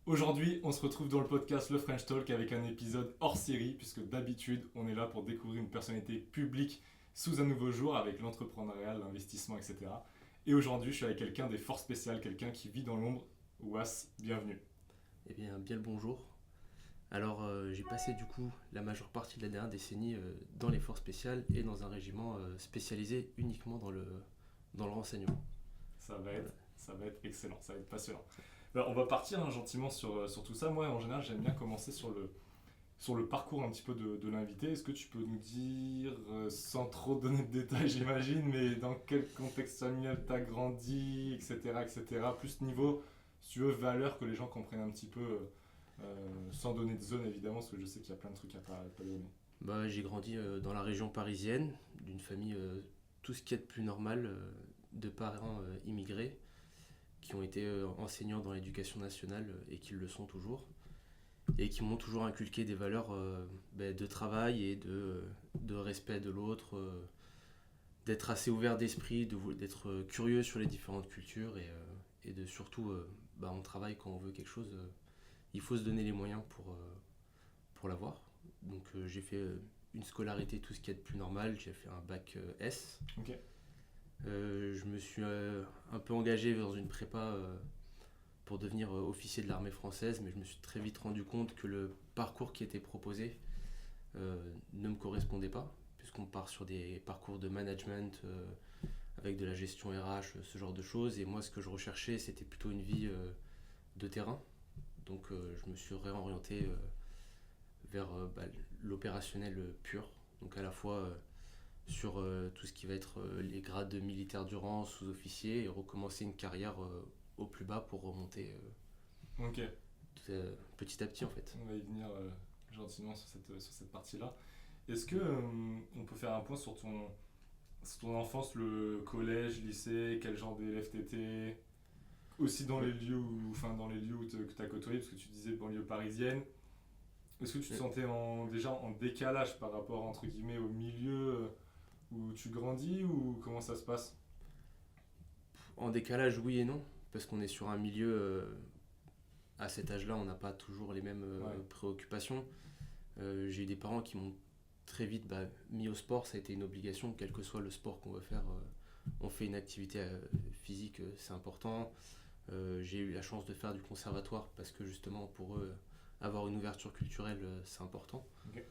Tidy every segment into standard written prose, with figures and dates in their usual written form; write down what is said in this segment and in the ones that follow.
Aujourd'hui, on se retrouve dans le podcast Le French Talk avec un épisode hors série, puisque d'habitude, on est là pour découvrir une personnalité publique sous un nouveau jour avec l'entrepreneuriat, l'investissement, etc. Et aujourd'hui, je suis avec quelqu'un des forces spéciales, quelqu'un qui vit dans l'ombre. Was, bienvenue. Bien le bonjour. J'ai passé du coup la majeure partie de la dernière décennie dans les forces spéciales et dans un régiment spécialisé uniquement dans le renseignement. Voilà. Ça va être excellent, ça va être passionnant. Alors, on va partir gentiment sur tout ça. Moi, en général, j'aime bien commencer sur le parcours un petit peu de l'invité. Est-ce que tu peux nous dire, sans trop donner de détails, j'imagine, mais dans quel contexte familial tu as grandi, etc., etc. Plus niveau, si tu veux, valeur que les gens comprennent un petit peu, sans donner de zone évidemment, parce que je sais qu'il y a plein de trucs à pas donner. J'ai grandi dans la région parisienne, d'une famille tout ce qu'il y a de plus normal, de parents immigrés qui ont été enseignants dans l'éducation nationale et qui le sont toujours, et qui m'ont toujours inculqué des valeurs de travail et de respect de l'autre, d'être assez ouvert d'esprit, d'être curieux sur les différentes cultures et de surtout, on travaille quand on veut quelque chose, il faut se donner les moyens pour l'avoir. J'ai fait une scolarité, tout ce qui est de plus normal, j'ai fait un bac S. Ok. Je me suis un peu engagé dans une prépa pour devenir officier de l'armée française, mais je me suis très vite rendu compte que le parcours qui était proposé ne me correspondait pas, puisqu'on part sur des parcours de management avec de la gestion RH, ce genre de choses. Et moi, ce que je recherchais, c'était plutôt une vie de terrain. Je me suis réorienté vers l'opérationnel pur. Donc, à la fois sur tout ce qui va être les grades de militaire du rang, sous-officier, et recommencer une carrière au plus bas pour remonter Ok. petit à petit, en fait. On va y venir gentiment sur cette partie-là. Est-ce que on peut faire un point sur ton enfance, le collège, lycée, quel genre d'élève t'étais, aussi dans les lieux que tu as côtoyé, parce que tu disais banlieue parisienne. Est-ce que tu te sentais déjà en décalage par rapport entre guillemets au milieu où tu grandis, ou comment ça se passe? En décalage, oui et non, parce qu'on est sur un milieu, à cet âge-là, on n'a pas toujours les mêmes Ouais. préoccupations. J'ai eu des parents qui m'ont très vite mis au sport, ça a été une obligation, quel que soit le sport qu'on veut faire. On fait une activité physique, c'est important. J'ai eu la chance de faire du conservatoire parce que justement pour eux, avoir une ouverture culturelle, c'est important. Ok.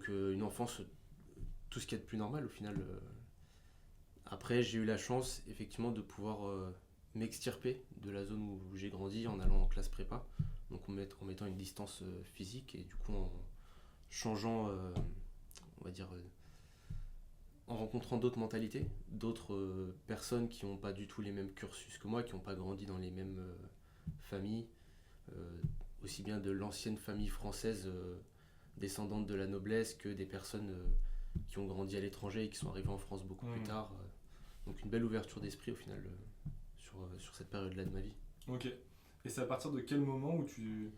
Une enfance, tout ce qu'il y a de plus normal au final. Après, j'ai eu la chance effectivement de pouvoir m'extirper de la zone où j'ai grandi en allant en classe prépa, donc en mettant une distance physique et du coup en changeant, on va dire, en rencontrant d'autres mentalités, d'autres personnes qui n'ont pas du tout les mêmes cursus que moi, qui n'ont pas grandi dans les mêmes familles, euh, aussi bien de l'ancienne famille française descendante de la noblesse que des personnes qui ont grandi à l'étranger et qui sont arrivées en France beaucoup plus tard. Donc une belle ouverture d'esprit au final sur cette période-là de ma vie. Ok. Et c'est à partir de quel moment où tu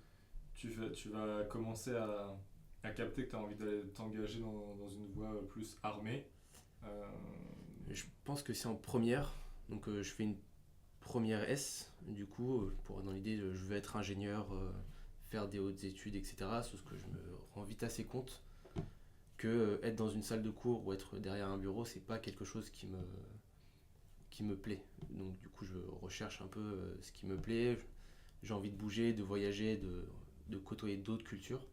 vas commencer à capter que tu as envie d'aller t'engager dans une voie plus armée? Euh, Je pense que c'est en première, je fais une première S, du coup, dans l'idée, je veux être ingénieur, faire des hautes études, etc. Sauf que je me rends vite assez compte que être dans une salle de cours ou être derrière un bureau, c'est pas quelque chose qui me plaît. Donc du coup, je recherche un peu ce qui me plaît. J'ai envie de bouger, de voyager, de côtoyer d'autres cultures.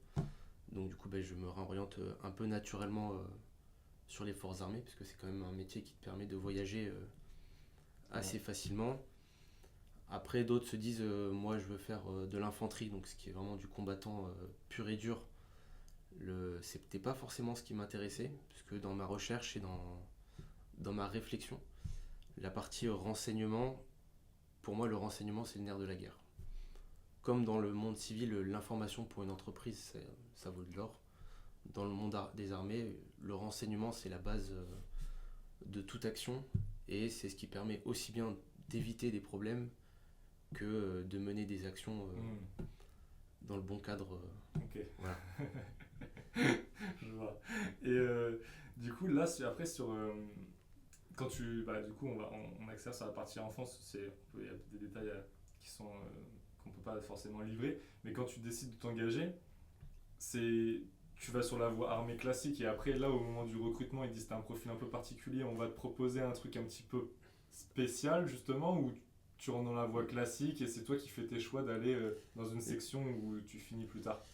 Donc du coup, je me réoriente un peu naturellement sur les forces armées, parce que c'est quand même un métier qui te permet de voyager assez ouais. facilement. Après, d'autres se disent, moi je veux faire de l'infanterie, donc ce qui est vraiment du combattant pur et dur. C'était pas forcément ce qui m'intéressait, puisque dans ma recherche et dans ma réflexion, la partie renseignement, pour moi le renseignement c'est le nerf de la guerre. Comme dans le monde civil, l'information pour une entreprise ça vaut de l'or. Dans le monde des armées, le renseignement c'est la base de toute action et c'est ce qui permet aussi bien d'éviter des problèmes que de mener des actions dans le bon cadre. Ok. Voilà. Je vois. Et du coup, là, après, quand du coup, on accélère sur la partie enfance. Il y a des détails qui sont qu'on peut pas forcément livrer. Mais quand tu décides de t'engager, c'est tu vas sur la voie armée classique et après là au moment du recrutement ils disent t'as un profil un peu particulier, on va te proposer un truc un petit peu spécial justement ou tu rentres dans la voie classique et c'est toi qui fais tes choix d'aller dans une section où tu finis plus tard.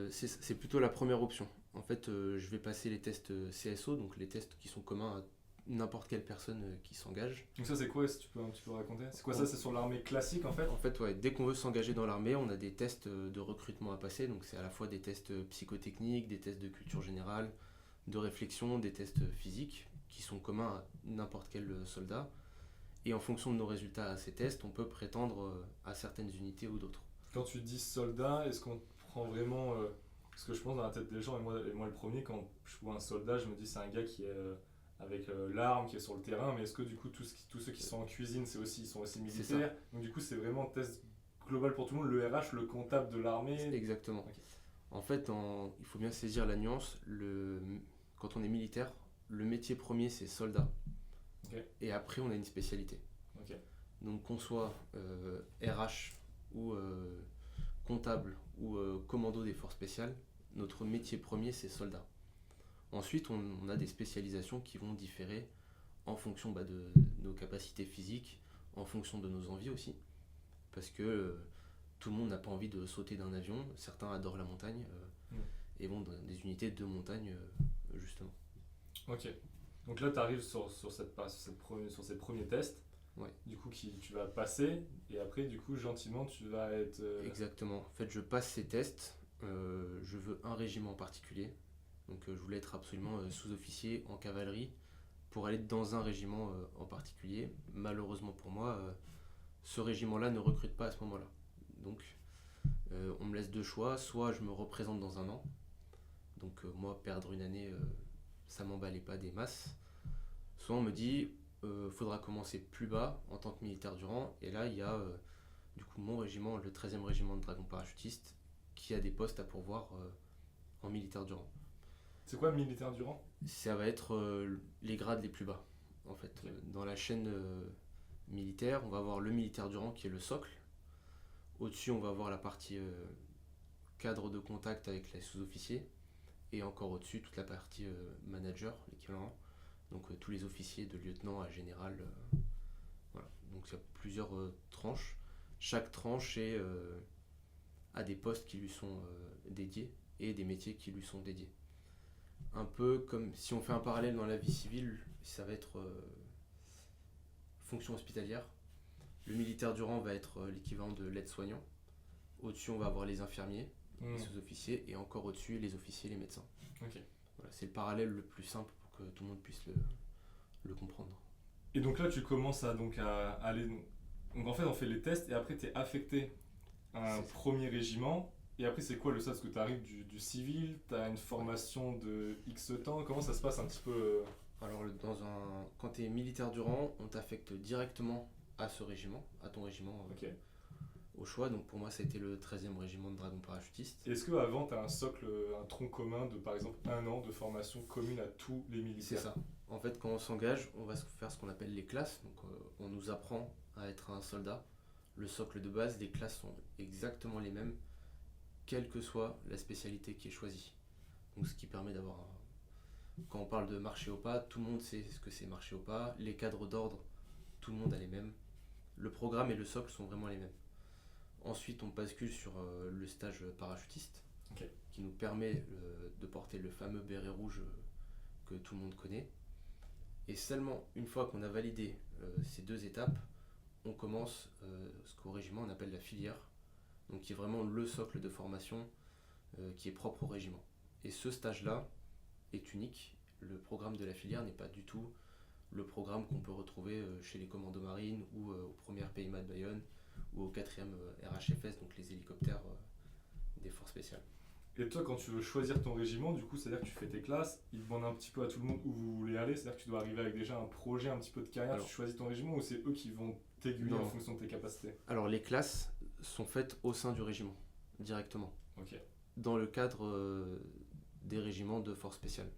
C'est plutôt la première option. En fait, je vais passer les tests CSO, donc les tests qui sont communs à n'importe quelle personne qui s'engage. Donc ça c'est quoi si tu peux un petit peu raconter? C'est quoi ça? C'est sur l'armée classique en fait? En fait, ouais, dès qu'on veut s'engager dans l'armée, on a des tests de recrutement à passer. Donc c'est à la fois des tests psychotechniques, des tests de culture générale, de réflexion, des tests physiques qui sont communs à n'importe quel soldat. Et en fonction de nos résultats à ces tests, on peut prétendre à certaines unités ou d'autres. Quand tu dis soldat, est-ce qu'on prend vraiment... parce que je pense dans la tête des gens, et moi le premier, quand je vois un soldat, je me dis c'est un gars qui est avec l'arme, qui est sur le terrain, mais est-ce que du coup tous ceux qui sont en cuisine, ils sont aussi militaires? Donc du coup c'est vraiment un test global pour tout le monde, le RH, le comptable de l'armée? Exactement. Okay. En fait, il faut bien saisir la nuance. Quand on est militaire, le métier premier c'est soldat. Okay. Et après on a une spécialité. Okay. Donc qu'on soit RH ou comptable ou commando des forces spéciales, notre métier premier c'est soldat. Ensuite on a des spécialisations qui vont différer en fonction de nos capacités physiques, en fonction de nos envies aussi. Parce que tout le monde n'a pas envie de sauter d'un avion, certains adorent la montagne et vont dans des unités de montagne justement. Ok, donc là tu arrives sur ces premiers tests. Ouais. Du coup, tu vas passer et après, du coup, gentiment, tu vas être... Exactement. En fait, je passe ces tests. Je veux un régiment en particulier. Donc, je voulais être absolument sous-officier en cavalerie pour aller dans un régiment en particulier. Malheureusement pour moi, ce régiment-là ne recrute pas à ce moment-là. Donc, on me laisse deux choix. Soit je me représente dans un an. Donc, moi, perdre une année, ça m'emballait pas des masses. Soit on me dit... faudra commencer plus bas en tant que militaire du rang et là il y a du coup mon régiment, le 13e régiment de dragons parachutistes qui a des postes à pourvoir en militaire du rang. C'est quoi militaire du rang? Ça va être les grades les plus bas en fait. Okay. Dans la chaîne militaire on va avoir le militaire du rang qui est le socle. Au-dessus on va avoir la partie cadre de contact avec les sous-officiers et encore au-dessus toute la partie manager, l'équivalent. Donc tous les officiers de lieutenant à général. Voilà. Donc il y a plusieurs tranches. Chaque tranche a des postes qui lui sont dédiés et des métiers qui lui sont dédiés. Un peu comme si on fait un parallèle dans la vie civile, ça va être fonction hospitalière. Le militaire du rang va être l'équivalent de l'aide-soignant. Au-dessus on va avoir les infirmiers, les sous-officiers et encore au-dessus les officiers, les médecins. Okay. Voilà, c'est le parallèle le plus simple que tout le monde puisse le comprendre. Et donc là, tu commences à aller... Donc en fait, on fait les tests et après, tu es affecté à un premier régiment. Et après, c'est quoi le stade? Parce que tu arrives du civil, tu as une formation de X temps. Comment ça se passe un petit peu Alors, quand tu es militaire du rang, on t'affecte directement à ce régiment, à ton régiment. Okay. Au choix, donc pour moi ça a été le 13e régiment de dragons parachutistes. Est-ce qu'avant tu as un socle, un tronc commun de par exemple un an de formation commune à tous les militaires? C'est ça. En fait quand on s'engage, on va faire ce qu'on appelle les classes. Donc on nous apprend à être un soldat. Le socle de base, les classes sont exactement les mêmes, quelle que soit la spécialité qui est choisie. Donc ce qui permet d'avoir Quand on parle de marcher au pas, tout le monde sait ce que c'est marcher au pas. Les cadres d'ordre, tout le monde a les mêmes. Le programme et le socle sont vraiment les mêmes. Ensuite, on bascule sur le stage parachutiste, okay, qui nous permet de porter le fameux béret rouge que tout le monde connaît. Et seulement une fois qu'on a validé ces deux étapes, on commence ce qu'au régiment on appelle la filière, donc qui est vraiment le socle de formation qui est propre au régiment. Et ce stage-là est unique. Le programme de la filière n'est pas du tout le programme qu'on peut retrouver chez les commandos marines ou au 1er PMA de Bayonne ou au 4e RHFS, donc les hélicoptères des forces spéciales. Et toi, quand tu veux choisir ton régiment, du coup, c'est-à-dire que tu fais tes classes, ils demandent un petit peu à tout le monde où vous voulez aller, c'est-à-dire que tu dois arriver avec déjà un projet, un petit peu de carrière. Alors, tu choisis ton régiment ou c'est eux qui vont t'aiguiller en fonction de tes capacités? Alors les classes sont faites au sein du régiment, directement. Okay. Dans le cadre des régiments de forces spéciales.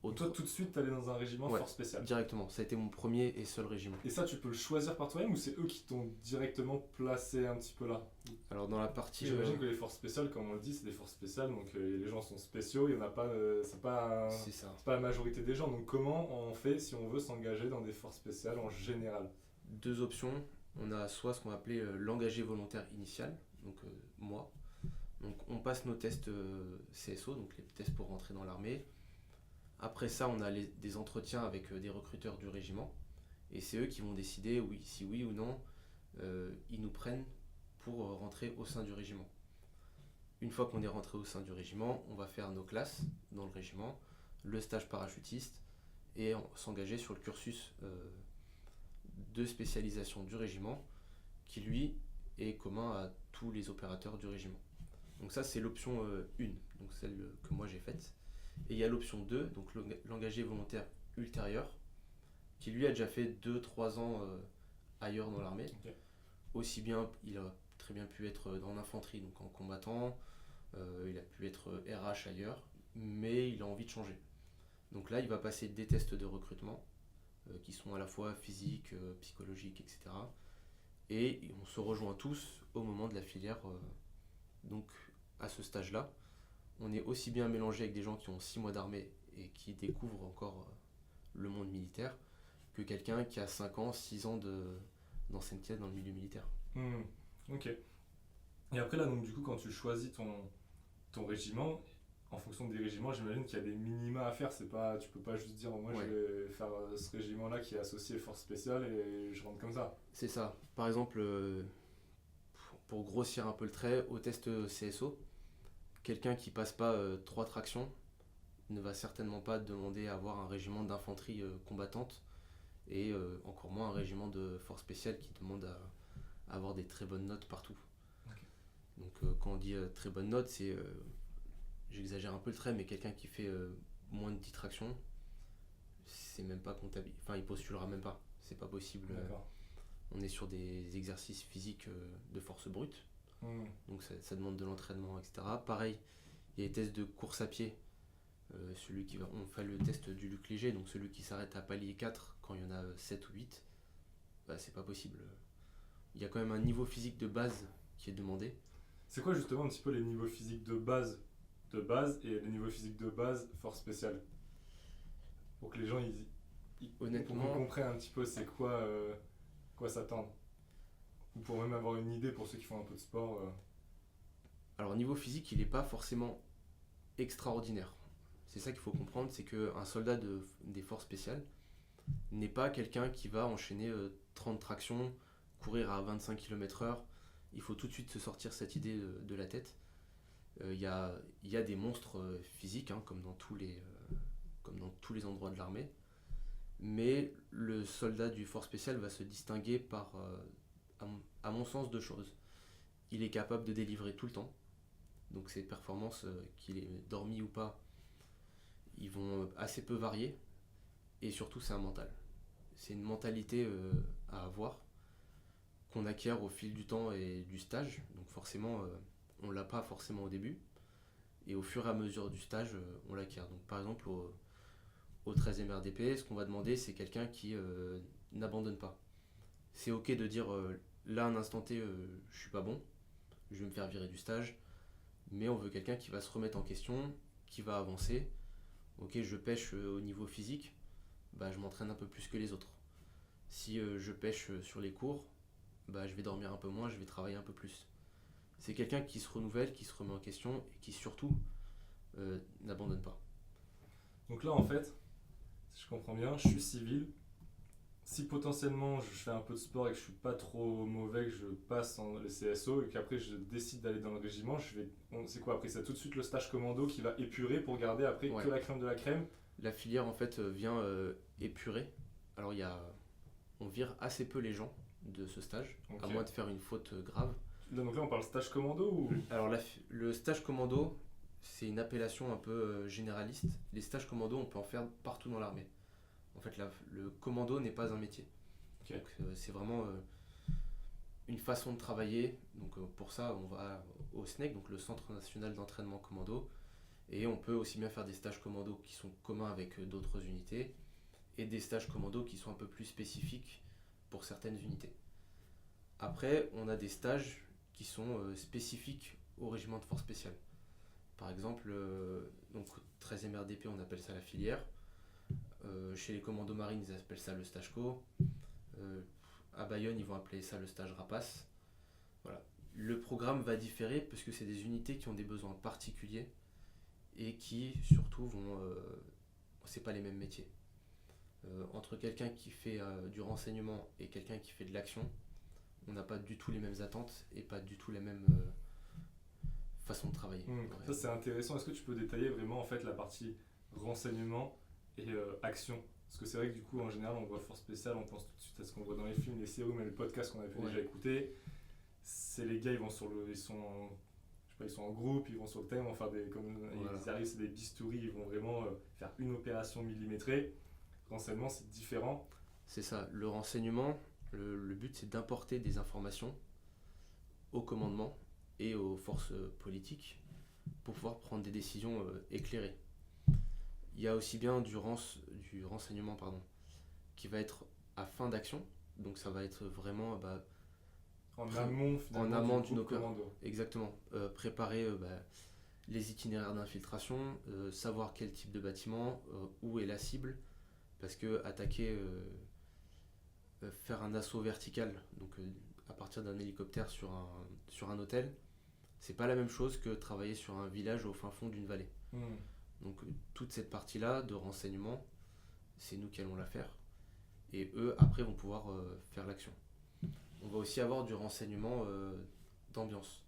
Donc toi, tout de suite, t'allais dans un régiment Ouais, force spéciale. directement. Ça a été mon premier et seul régiment. Et ça, tu peux le choisir par toi-même ou c'est eux qui t'ont directement placé un petit peu là? Alors dans la partie... J'imagine que les forces spéciales, comme on le dit, c'est des forces spéciales, donc les gens sont spéciaux, il y en a pas, c'est ça. c'est pas la majorité des gens. Donc comment on fait si on veut s'engager dans des forces spéciales en général? Deux options. On a soit ce qu'on va appeler l'engagé volontaire initial, donc moi. Donc on passe nos tests CSO, donc les tests pour rentrer dans l'armée. Après ça, on a des entretiens avec des recruteurs du régiment. Et c'est eux qui vont décider si oui ou non ils nous prennent pour rentrer au sein du régiment. Une fois qu'on est rentré au sein du régiment, on va faire nos classes dans le régiment, le stage parachutiste et s'engager sur le cursus de spécialisation du régiment qui lui est commun à tous les opérateurs du régiment. Donc ça c'est l'option 1, donc celle que moi j'ai faite. Et il y a l'option 2, donc l'engagé volontaire ultérieur, qui lui a déjà fait 2-3 ans ailleurs dans l'armée. Ok. Aussi bien, il a très bien pu être dans l'infanterie, donc en combattant, il a pu être RH ailleurs, mais il a envie de changer. Donc là, il va passer des tests de recrutement, qui sont à la fois physiques, psychologiques, etc. Et on se rejoint tous au moment de la filière, donc à ce stage-là. On est aussi bien mélangé avec des gens qui ont 6 mois d'armée et qui découvrent encore le monde militaire que quelqu'un qui a 5 ans, 6 ans d'ancienneté dans le milieu militaire. Ok. Et après là, donc du coup, quand tu choisis ton régiment, en fonction des régiments, j'imagine qu'il y a des minima à faire. C'est pas, tu peux pas juste dire moi Ouais. je vais faire ce régiment-là qui est associé force spéciale et je rentre comme ça. C'est ça. Par exemple, pour grossir un peu le trait, au test CSO, quelqu'un qui passe pas 3 tractions ne va certainement pas demander à avoir un régiment d'infanterie combattante et encore moins un régiment de force spéciale qui demande à avoir des très bonnes notes partout. Ok. Donc quand on dit très bonnes notes, c'est, j'exagère un peu le trait, mais quelqu'un qui fait moins de 10 tractions, c'est même pas comptable. Enfin, il postulera même pas. C'est pas possible. D'accord. On est sur des exercices physiques de force brute, donc ça demande de l'entraînement, etc. Pareil, il y a les tests de course à pied. On fait le test du Luc Léger, donc celui qui s'arrête à palier 4 quand il y en a 7 ou 8, bah, c'est pas possible. Il y a quand même un niveau physique de base qui est demandé. C'est quoi justement un petit peu les niveaux physiques de base et les niveaux physiques de base force spéciale? Pour que les gens Honnêtement, pour qu'on comprenne un petit peu c'est quoi s'attendre. Ou pour même avoir une idée pour ceux qui font un peu de sport. alors niveau physique, il n'est pas forcément extraordinaire. C'est ça qu'il faut comprendre, c'est qu'un soldat des forces spéciales n'est pas quelqu'un qui va enchaîner 30 tractions, courir à 25 km/h. Il faut tout de suite se sortir cette idée de la tête. Il y a des monstres physiques, hein, comme dans tous les endroits de l'armée. Mais le soldat du force spécial va se distinguer par, à mon sens, deux choses. Il est capable de délivrer tout le temps. Donc ses performances, qu'il ait dormi ou pas, ils vont assez peu varier. Et surtout, c'est un mental. C'est une mentalité à avoir, qu'on acquiert au fil du temps et du stage. Donc forcément, on ne l'a pas forcément au début. Et au fur et à mesure du stage, on l'acquiert. Donc par exemple, au 13e RDP, ce qu'on va demander, c'est quelqu'un qui n'abandonne pas. C'est ok de dire, là, à un instant T, je suis pas bon, je vais me faire virer du stage. Mais on veut quelqu'un qui va se remettre en question, qui va avancer. Ok, je pêche au niveau physique, bah, je m'entraîne un peu plus que les autres. Si je pêche sur les cours, bah, je vais dormir un peu moins, je vais travailler un peu plus. C'est quelqu'un qui se renouvelle, qui se remet en question et qui surtout n'abandonne pas. Donc là en fait, si je comprends bien, je suis civil. Si potentiellement je fais un peu de sport et que je suis pas trop mauvais, que je passe en les CSO et qu'après je décide d'aller dans le régiment, c'est quoi après? C'est tout de suite le stage commando qui va épurer pour garder après Ouais. que la crème de la crème. La filière en fait vient épurer. Alors on vire assez peu les gens de ce stage, Ok. à moins de faire une faute grave. Donc là on parle stage commando ou? Alors le stage commando, c'est une appellation un peu généraliste. Les stages commando, on peut en faire partout dans l'armée. En fait, le commando n'est pas un métier. Ok. Donc, c'est vraiment une façon de travailler. Donc pour ça, on va au SNEC, donc le Centre National d'Entraînement Commando. Et on peut aussi bien faire des stages commando qui sont communs avec d'autres unités et des stages commando qui sont un peu plus spécifiques pour certaines unités. Après, on a des stages qui sont spécifiques au régiment de force spéciale. Par exemple, donc 13e RDP, on appelle ça la filière. Chez les commandos marines, ils appellent ça le stage co. À Bayonne, ils vont appeler ça le stage rapace. Voilà. Le programme va différer parce que c'est des unités qui ont des besoins particuliers et qui surtout vont... c'est pas les mêmes métiers. Entre quelqu'un qui fait du renseignement et quelqu'un qui fait de l'action, on n'a pas du tout les mêmes attentes et pas du tout les mêmes façons de travailler. Ça c'est intéressant. Est-ce que tu peux détailler vraiment en fait la partie renseignement et action? Parce que c'est vrai que du coup en général on voit force spéciale, on pense tout de suite à ce qu'on voit dans les films, les séries, mais les podcasts qu'on a pu déjà écouter. C'est les gars, ils sont en groupe, ils vont sur le terrain, ils vont faire ils arrivent, c'est des bistouris, ils vont vraiment faire une opération millimétrée. Renseignement, c'est différent. C'est ça, le renseignement, le but c'est d'importer des informations au commandement et aux forces politiques pour pouvoir prendre des décisions éclairées. Il y a aussi bien du renseignement qui va être à fin d'action, donc ça va être vraiment en amont d'une opération. Exactement, préparer les itinéraires d'infiltration, savoir quel type de bâtiment, où est la cible, parce que attaquer, faire un assaut vertical, donc à partir d'un hélicoptère sur un hôtel, c'est pas la même chose que travailler sur un village au fin fond d'une vallée. Donc toute cette partie-là de renseignement, c'est nous qui allons la faire, et eux après vont pouvoir faire l'action. On va aussi avoir du renseignement d'ambiance.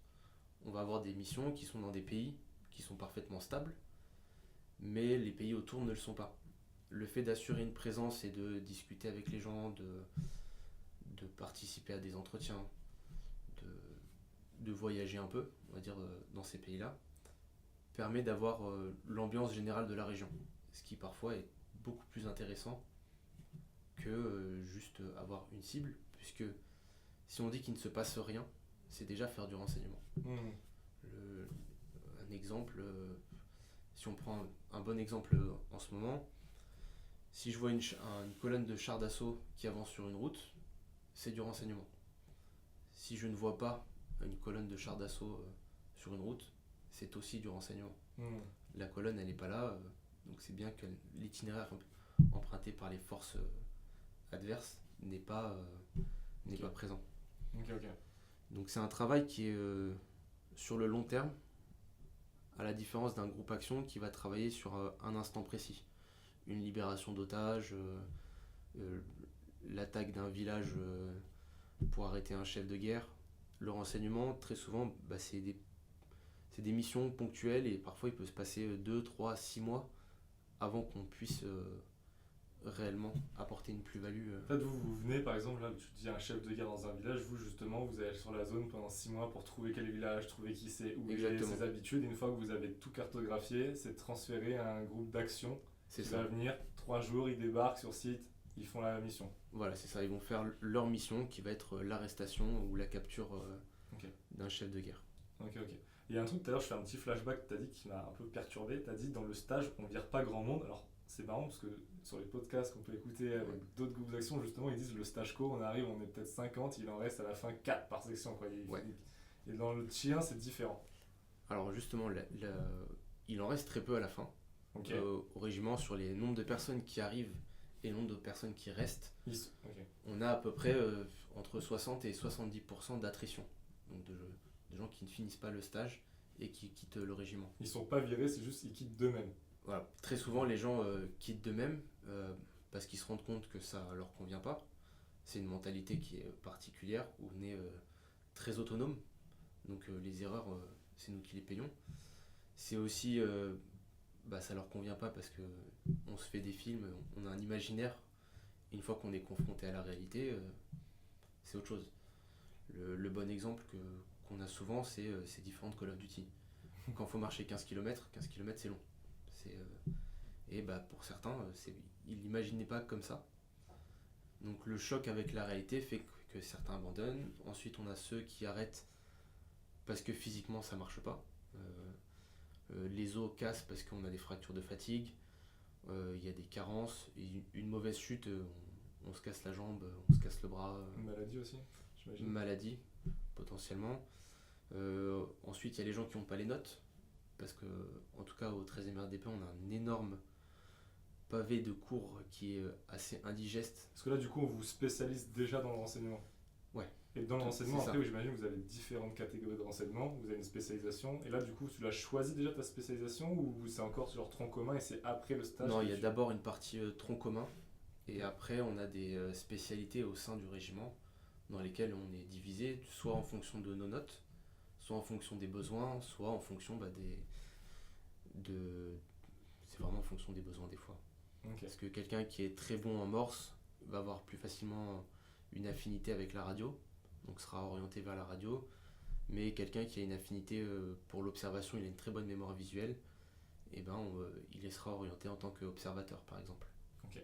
On va avoir des missions qui sont dans des pays qui sont parfaitement stables, mais les pays autour ne le sont pas. Le fait d'assurer une présence et de discuter avec les gens, de participer à des entretiens, de voyager un peu, on va dire, dans ces pays-là, permet d'avoir l'ambiance générale de la région, ce qui parfois est beaucoup plus intéressant que juste avoir une cible, puisque si on dit qu'il ne se passe rien, c'est déjà faire du renseignement. Un exemple, si on prend un bon exemple en ce moment, si je vois une colonne de chars d'assaut qui avance sur une route, c'est du renseignement. Si je ne vois pas une colonne de chars d'assaut sur une route, c'est aussi du renseignement. La colonne, elle n'est pas là, donc c'est bien que l'itinéraire emprunté par les forces adverses n'est pas présent. Donc c'est un travail qui est sur le long terme, à la différence d'un groupe action qui va travailler sur un instant précis. Une libération d'otages, l'attaque d'un village pour arrêter un chef de guerre. Le renseignement, très souvent, c'est des missions ponctuelles et parfois il peut se passer 2, 3, 6 mois avant qu'on puisse réellement apporter une plus-value. En fait, vous venez, par exemple, là, tu dis un chef de guerre dans un village, vous justement, vous allez sur la zone pendant 6 mois pour trouver quel village, trouver qui c'est, où il est, ses habitudes, et une fois que vous avez tout cartographié, c'est transféré à un groupe d'action qui va venir, 3 jours, ils débarquent sur site, ils font la mission. Voilà, c'est ça, ils vont faire leur mission qui va être l'arrestation ou la capture d'un chef de guerre. Ok. Il y a un truc, tout à l'heure, je fais un petit flashback, tu as dit qui m'a un peu perturbé, tu as dit dans le stage, on vire pas grand monde. Alors, c'est marrant parce que sur les podcasts qu'on peut écouter avec d'autres groupes d'action, justement, ils disent le stage co, on arrive, on est peut-être 50, il en reste à la fin 4 par section. Quoi. Et dans le chien, c'est différent. Alors, justement, il en reste très peu à la fin. Au régiment, sur les nombres de personnes qui arrivent et le nombre de personnes qui restent, on a à peu près entre 60 et 70% d'attrition. Donc, de gens qui ne finissent pas le stage et qui quittent le régiment. Ils sont pas virés, c'est juste qu'ils quittent d'eux-mêmes. Voilà. Très souvent, les gens quittent d'eux-mêmes parce qu'ils se rendent compte que ça leur convient pas. C'est une mentalité qui est particulière, où on est très autonome. Donc les erreurs, c'est nous qui les payons. C'est aussi, ça leur convient pas parce que on se fait des films, on a un imaginaire. Et une fois qu'on est confronté à la réalité, c'est autre chose. Le bon exemple qu'on a souvent, c'est ces différentes Call of Duty. Quand il faut marcher 15 km c'est long. Et pour certains, ils l'imaginaient pas comme ça. Donc le choc avec la réalité fait que certains abandonnent. Ensuite, on a ceux qui arrêtent parce que physiquement ça marche pas. Les os cassent parce qu'on a des fractures de fatigue, il y a des carences, et une mauvaise chute, on se casse la jambe, on se casse le bras. Une maladie aussi, j'imagine. Maladie, potentiellement. Ensuite, il y a les gens qui n'ont pas les notes, parce que, en tout cas, au 13e RDP, on a un énorme pavé de cours qui est assez indigeste. Parce que là, du coup, on vous spécialise déjà dans le renseignement. Ouais. Et dans le renseignement, C'est après, ça. oui, j'imagine que vous avez différentes catégories de renseignement, vous avez une spécialisation, et là, du coup, tu l'as choisi déjà ta spécialisation, ou c'est encore sur leur tronc commun et c'est après le stage Non, que il y a tu- d'abord une partie tronc commun, et après, on a des spécialités au sein du régiment, dans lesquelles on est divisé, soit en fonction de nos notes, soit en fonction des besoins, soit en fonction de... C'est vraiment en fonction des besoins des fois. Ok. Parce que quelqu'un qui est très bon en morse va avoir plus facilement une affinité avec la radio, donc sera orienté vers la radio. Mais quelqu'un qui a une affinité pour l'observation, il a une très bonne mémoire visuelle, et il sera orienté en tant qu'observateur par exemple. Ok.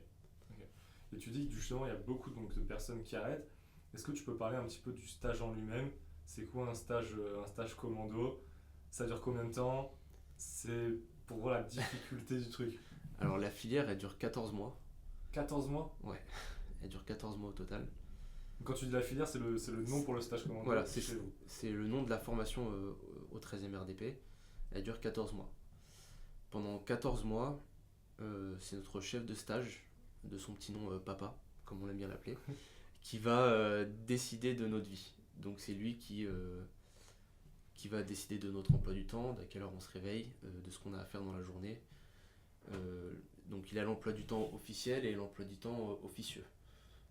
Et tu dis que justement, il y a beaucoup donc, de personnes qui arrêtent. Est-ce que tu peux parler un petit peu du stage en lui-même? C'est quoi un stage commando? Ça dure combien de temps? C'est pour voir la difficulté du truc. Alors la filière elle dure 14 mois, 14 mois? elle dure 14 mois au total. Quand tu dis la filière, c'est le nom pour le stage commando Voilà, chez vous. c'est le nom de la formation au 13e RDP, elle dure 14 mois. Pendant 14 mois, c'est notre chef de stage, de son petit nom Papa, comme on aime bien l'appeler, qui va décider de notre vie. Donc c'est lui qui va décider de notre emploi du temps, d'à quelle heure on se réveille, de ce qu'on a à faire dans la journée. Donc il a l'emploi du temps officiel et l'emploi du temps officieux.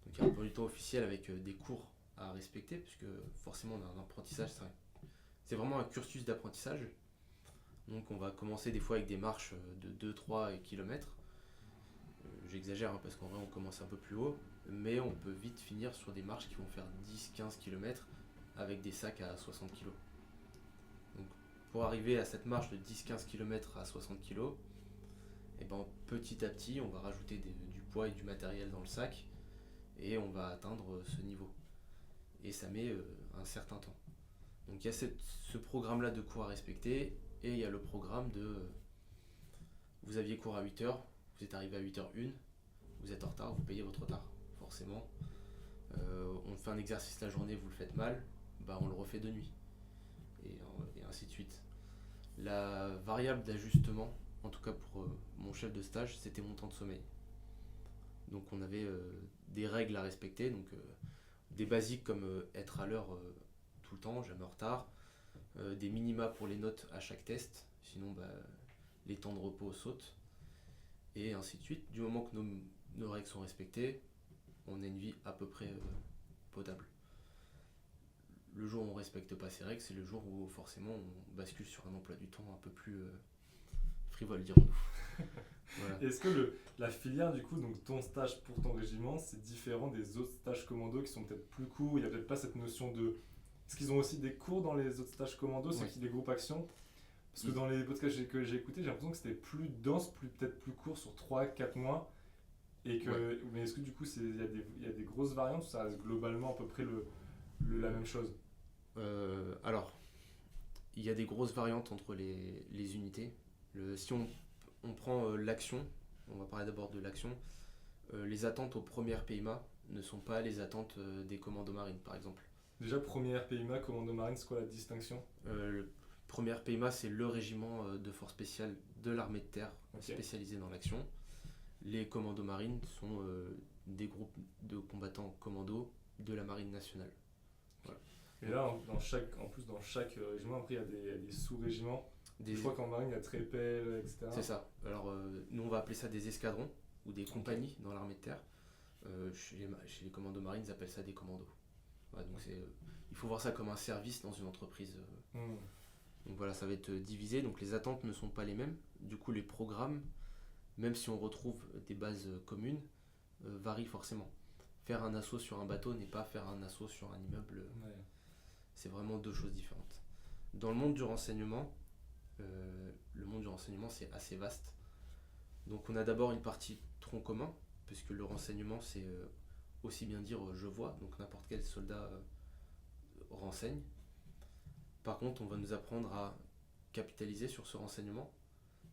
Donc il y a l'emploi du temps officiel avec des cours à respecter, puisque forcément on a un apprentissage, c'est vraiment un cursus d'apprentissage. Donc on va commencer des fois avec des marches de 2-3 km. J'exagère parce qu'en vrai on commence un peu plus haut, mais on peut vite finir sur des marches qui vont faire 10-15 km avec des sacs à 60 kg. Donc pour arriver à cette marche de 10-15 km à 60 kg, et petit à petit on va rajouter du poids et du matériel dans le sac et on va atteindre ce niveau. Et ça met un certain temps. Donc il y a ce programme-là de cours à respecter, et il y a le programme de vous aviez cours à 8h, vous êtes arrivé à 8h01, vous êtes en retard, vous payez votre retard, forcément. On fait un exercice la journée, vous le faites mal, on le refait de nuit. Et ainsi de suite. La variable d'ajustement, en tout cas pour mon chef de stage, c'était mon temps de sommeil. Donc on avait des règles à respecter, donc des basiques comme être à l'heure tout le temps, jamais en retard, des minima pour les notes à chaque test, sinon les temps de repos sautent, et ainsi de suite. Du moment que nos règles sont respectées, on a une vie à peu près potable. Le jour où on ne respecte pas ces règles, c'est le jour où forcément on bascule sur un emploi du temps un peu plus frivole, dirons-nous. Voilà. Est-ce que la filière, du coup, donc ton stage pour ton régiment, c'est différent des autres stages commando qui sont peut-être plus courts? Il n'y a peut-être pas cette notion de... Est-ce qu'ils ont aussi des cours dans les autres stages commando, ceux Oui. qui des groupes action? Parce que dans les podcasts que j'ai écoutés, j'ai l'impression que c'était plus dense, peut-être plus court sur 3-4 mois. Et que, Ouais. Mais est-ce que du coup, il y a des grosses variantes ou ça reste globalement à peu près la même chose? Alors, il y a des grosses variantes entre les unités. Si on prend l'action, on va parler d'abord de l'action, les attentes aux premières PIMA ne sont pas les attentes des commandos marines, par exemple. Déjà, première PIMA, commando marine, c'est quoi la distinction? Le première PIMA, c'est le régiment de force spéciale de l'armée de terre, Ok. spécialisé dans l'action. Les commandos marines sont des groupes de combattants commandos de la marine nationale. Voilà. Et là, en plus, dans chaque régiment, après, il y a des sous-régiments. Des- Je crois qu'en marine, il y a Trépel, etc. C'est ça. Alors, nous, on va appeler ça des escadrons ou des compagnies dans l'armée de terre. Chez les commandos marines, ils appellent ça des commandos. Voilà, donc il faut voir ça comme un service dans une entreprise. Hmm. Donc voilà, ça va être divisé. Donc les attentes ne sont pas les mêmes. Du coup, les programmes, même si on retrouve des bases communes, varient forcément. Faire un assaut sur un bateau n'est pas faire un assaut sur un immeuble. Ouais. C'est vraiment deux choses différentes. Dans le monde du renseignement, c'est assez vaste. Donc on a d'abord une partie tronc commun, puisque le renseignement c'est aussi bien dire je vois, donc n'importe quel soldat renseigne. Par contre, on va nous apprendre à capitaliser sur ce renseignement,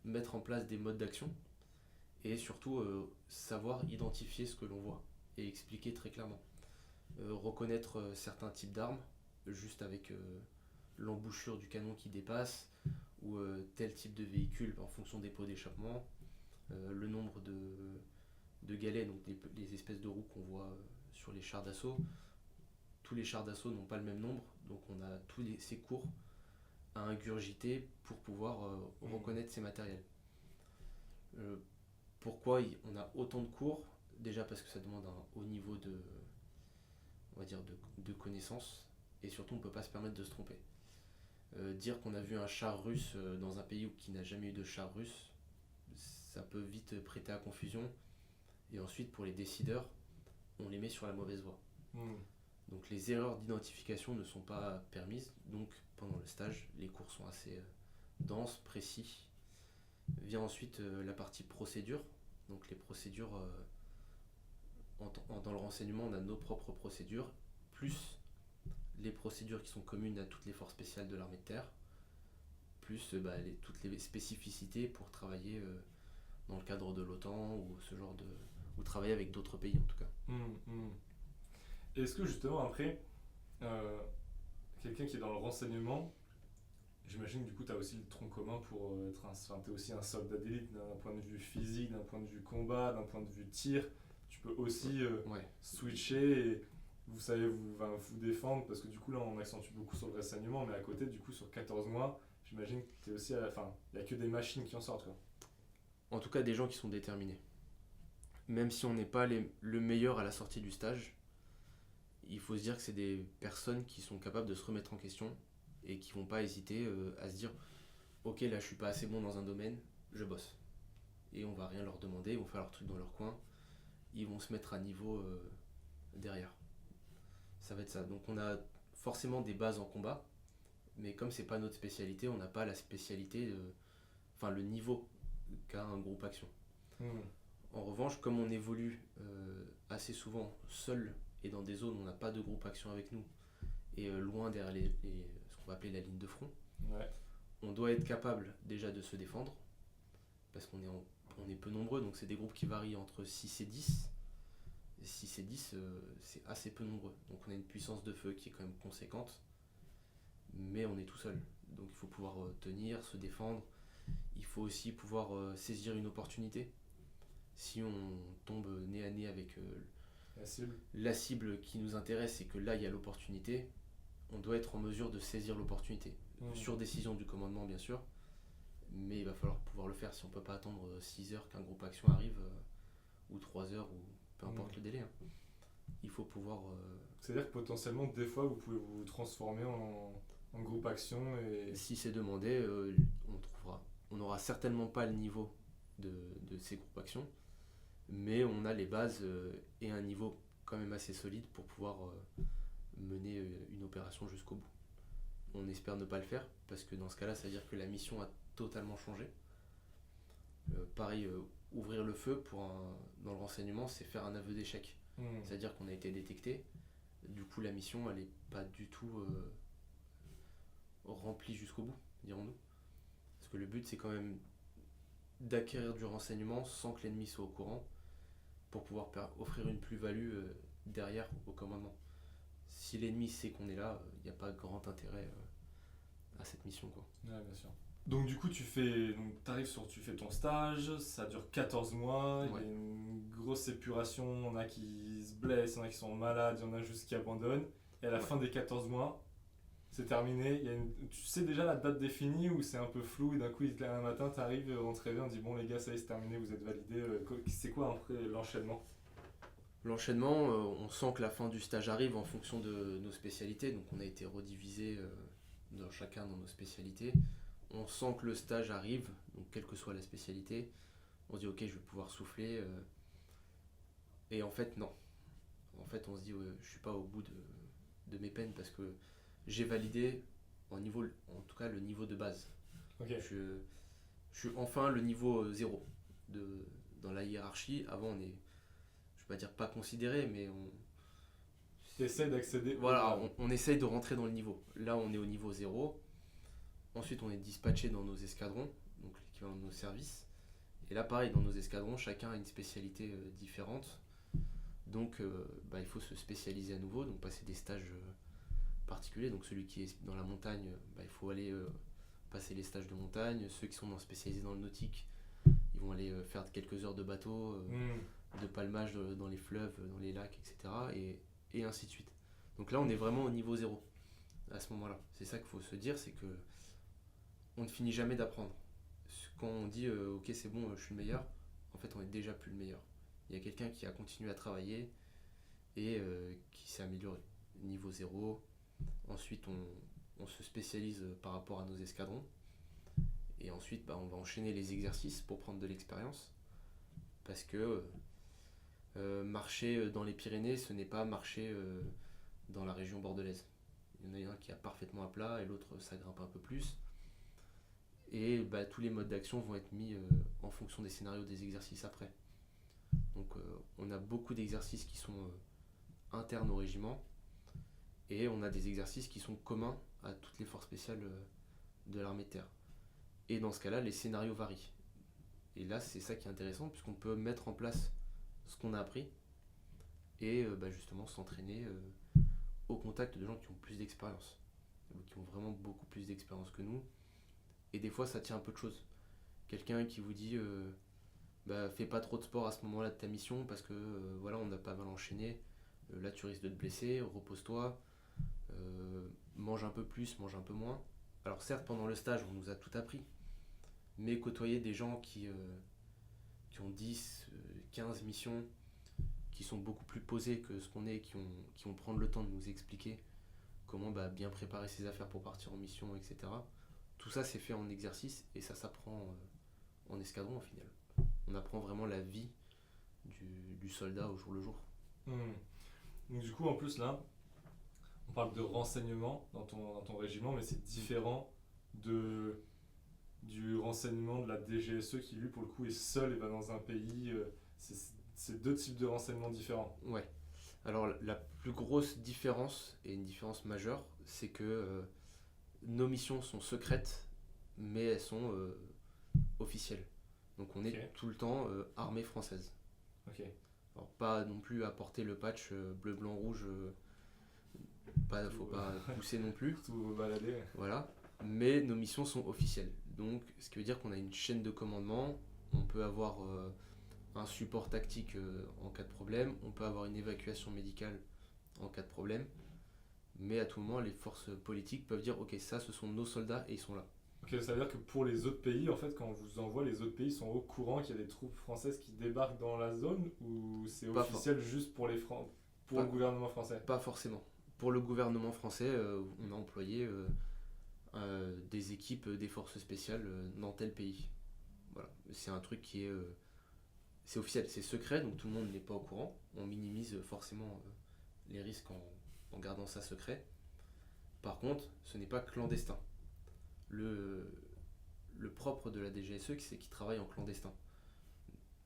mettre en place des modes d'action et surtout savoir identifier ce que l'on voit et expliquer très clairement. Reconnaître certains types d'armes, juste avec l'embouchure du canon qui dépasse, ou tel type de véhicule en fonction des pots d'échappement, le nombre de galets, donc les espèces de roues qu'on voit sur les chars d'assaut. Tous les chars d'assaut n'ont pas le même nombre, donc on a ces cours à ingurgiter pour pouvoir reconnaître ces matériels. Pourquoi on a autant de cours? Déjà parce que ça demande un haut niveau on va dire de connaissances, et surtout on ne peut pas se permettre de se tromper. Dire qu'on a vu un char russe dans un pays qui n'a jamais eu de char russe, ça peut vite prêter à confusion, et ensuite pour les décideurs, on les met sur la mauvaise voie. Donc les erreurs d'identification ne sont pas permises, donc pendant le stage, les cours sont assez denses, précis. Vient ensuite la partie procédure. Donc les procédures, dans le renseignement, on a nos propres procédures, plus les procédures qui sont communes à toutes les forces spéciales de l'armée de terre, plus toutes les spécificités pour travailler dans le cadre de l'OTAN ou ce genre ou travailler avec d'autres pays en tout cas. Est-ce que justement après, quelqu'un qui est dans le renseignement, j'imagine que du coup tu as aussi le tronc commun pour t'es aussi un soldat d'élite d'un point de vue physique, d'un point de vue combat, d'un point de vue tir. Tu peux aussi switcher et vous savez vous défendre, parce que du coup là on accentue beaucoup sur le renseignement, mais à côté du coup sur 14 mois, j'imagine que tu es aussi il n'y a que des machines qui en sortent quoi. En tout cas des gens qui sont déterminés. Même si on n'est pas le meilleur à la sortie du stage, il faut se dire que c'est des personnes qui sont capables de se remettre en question et qui vont pas hésiter à se dire ok là je suis pas assez bon dans un domaine, je bosse. Et on va rien leur demander, ils vont faire leur truc dans leur coin, ils vont se mettre à niveau derrière. Ça va être ça. Donc on a forcément des bases en combat, mais comme c'est pas notre spécialité, on n'a pas la spécialité, le niveau qu'a un groupe action. En revanche, comme on évolue assez souvent seul et dans des zones où on n'a pas de groupe action avec nous, et loin derrière ce qu'on va appeler la ligne de front, on doit être capable déjà de se défendre, parce qu'on est peu nombreux, donc c'est des groupes qui varient entre 6 et 10. 6 et 10, c'est assez peu nombreux. Donc on a une puissance de feu qui est quand même conséquente, mais on est tout seul. Donc il faut pouvoir tenir, se défendre. Il faut aussi pouvoir saisir une opportunité. Si on tombe nez à nez avec la cible qui nous intéresse et que là il y a l'opportunité, on doit être en mesure de saisir l'opportunité. Sur décision du commandement bien sûr, mais il va falloir pouvoir le faire. Si on ne peut pas attendre 6 heures qu'un groupe action arrive, ou 3 heures, ou peu importe le délai. Il faut pouvoir... C'est-à-dire que potentiellement, des fois, vous pouvez vous transformer en groupe action et... Si c'est demandé, on n'aura certainement pas le niveau de ces groupes action, mais on a les bases et un niveau quand même assez solide pour pouvoir mener une opération jusqu'au bout. On espère ne pas le faire, parce que dans ce cas-là, ça veut dire que la mission a totalement changé. Pareil, ouvrir le feu dans le renseignement, c'est faire un aveu d'échec. C'est-à-dire qu'on a été détecté, du coup la mission elle n'est pas du tout remplie jusqu'au bout, dirons-nous. Parce que le but c'est quand même d'acquérir du renseignement sans que l'ennemi soit au courant, pour pouvoir offrir une plus-value derrière au commandement. Si l'ennemi sait qu'on est là, il n'y a pas grand intérêt à cette mission, quoi. Ouais, bien sûr. Donc du coup tu fais ton stage, ça dure 14 mois, il y a une grosse épuration, il y en a qui se blessent, il y en a qui sont malades, il y en a juste qui abandonnent, et à la fin des 14 mois, c'est terminé. Tu sais déjà la date définie ou c'est un peu flou et d'un coup un matin tu arrives, on te réveille, on te dit bon les gars ça y est c'est terminé, vous êtes validés, c'est quoi après l'enchaînement? L'enchaînement, on sent que la fin du stage arrive en fonction de nos spécialités, donc on a été redivisés chacun dans nos spécialités. On sent que le stage arrive, donc quelle que soit la spécialité, on se dit ok je vais pouvoir souffler, et en fait non. En fait on se dit je suis pas au bout de mes peines, parce que j'ai validé en tout cas le niveau de base. Okay. Je suis enfin le niveau 0 dans la hiérarchie. Avant on est, je vais pas dire pas considéré, mais T'essaies d'accéder. Voilà, on essaye de rentrer dans le niveau. Là on est au niveau 0. Ensuite, on est dispatché dans nos escadrons, donc l'équivalent de nos services. Et là, pareil, dans nos escadrons, chacun a une spécialité différente. Donc, il faut se spécialiser à nouveau, donc passer des stages particuliers. Donc, celui qui est dans la montagne, il faut aller passer les stages de montagne. Ceux qui sont spécialisés dans le nautique, ils vont aller faire quelques heures de bateau, de palmage dans les fleuves, dans les lacs, etc. Et ainsi de suite. Donc là, on est vraiment au niveau zéro à ce moment-là. C'est ça qu'il faut se dire, c'est que on ne finit jamais d'apprendre. Quand on dit ok c'est bon, je suis le meilleur, en fait on est déjà plus le meilleur. Il y a quelqu'un qui a continué à travailler et qui s'est amélioré. Niveau zéro. Ensuite on se spécialise par rapport à nos escadrons. Et ensuite on va enchaîner les exercices pour prendre de l'expérience. Parce que marcher dans les Pyrénées, ce n'est pas marcher dans la région bordelaise. Il y en a un qui est parfaitement à plat et l'autre ça grimpe un peu plus. Et tous les modes d'action vont être mis en fonction des scénarios des exercices après. Donc on a beaucoup d'exercices qui sont internes au régiment et on a des exercices qui sont communs à toutes les forces spéciales de l'armée de terre. Et dans ce cas-là, les scénarios varient. Et là, c'est ça qui est intéressant puisqu'on peut mettre en place ce qu'on a appris et justement s'entraîner au contact de gens qui ont plus d'expérience, qui ont vraiment beaucoup plus d'expérience que nous. Et des fois, ça tient un peu de choses. Quelqu'un qui vous dit fais pas trop de sport à ce moment-là de ta mission parce que on n'a pas mal enchaîné. Là, tu risques de te blesser, repose-toi, mange un peu plus, mange un peu moins. Alors, certes, pendant le stage, on nous a tout appris, mais côtoyer des gens qui ont 10, 15 missions, qui sont beaucoup plus posés que ce qu'on est, qui vont prendre le temps de nous expliquer comment bien préparer ses affaires pour partir en mission, etc. Tout ça c'est fait en exercice et ça s'apprend en escadron au final. On apprend vraiment la vie du soldat au jour le jour. Donc du coup en plus là, on parle de renseignement dans ton régiment, mais c'est différent du renseignement de la DGSE qui lui pour le coup est seul et va dans un pays. C'est deux types de renseignements différents. Ouais. Alors la plus grosse différence, et une différence majeure, c'est que nos missions sont secrètes, mais elles sont officielles. Donc on est tout le temps armée française. Alors pas non plus à porter le patch bleu, blanc, rouge, faut pas pousser non plus. Tout balader. Voilà. Mais nos missions sont officielles. Donc ce qui veut dire qu'on a une chaîne de commandement, on peut avoir un support tactique en cas de problème, on peut avoir une évacuation médicale en cas de problème. Mais à tout moment, les forces politiques peuvent dire ok, ça ce sont nos soldats et ils sont là. Ok, ça veut dire que pour les autres pays, en fait, quand on vous envoie, les autres pays sont au courant qu'il y a des troupes françaises qui débarquent dans la zone ou c'est officiel juste pour le gouvernement français? Pas forcément. Pour le gouvernement français, on a employé des équipes des forces spéciales dans tel pays. Voilà. C'est un truc qui est c'est officiel, c'est secret, donc tout le monde n'est pas au courant. On minimise forcément les risques en gardant ça secret. Par contre, ce n'est pas clandestin. Le propre de la DGSE, c'est qu'il travaille en clandestin.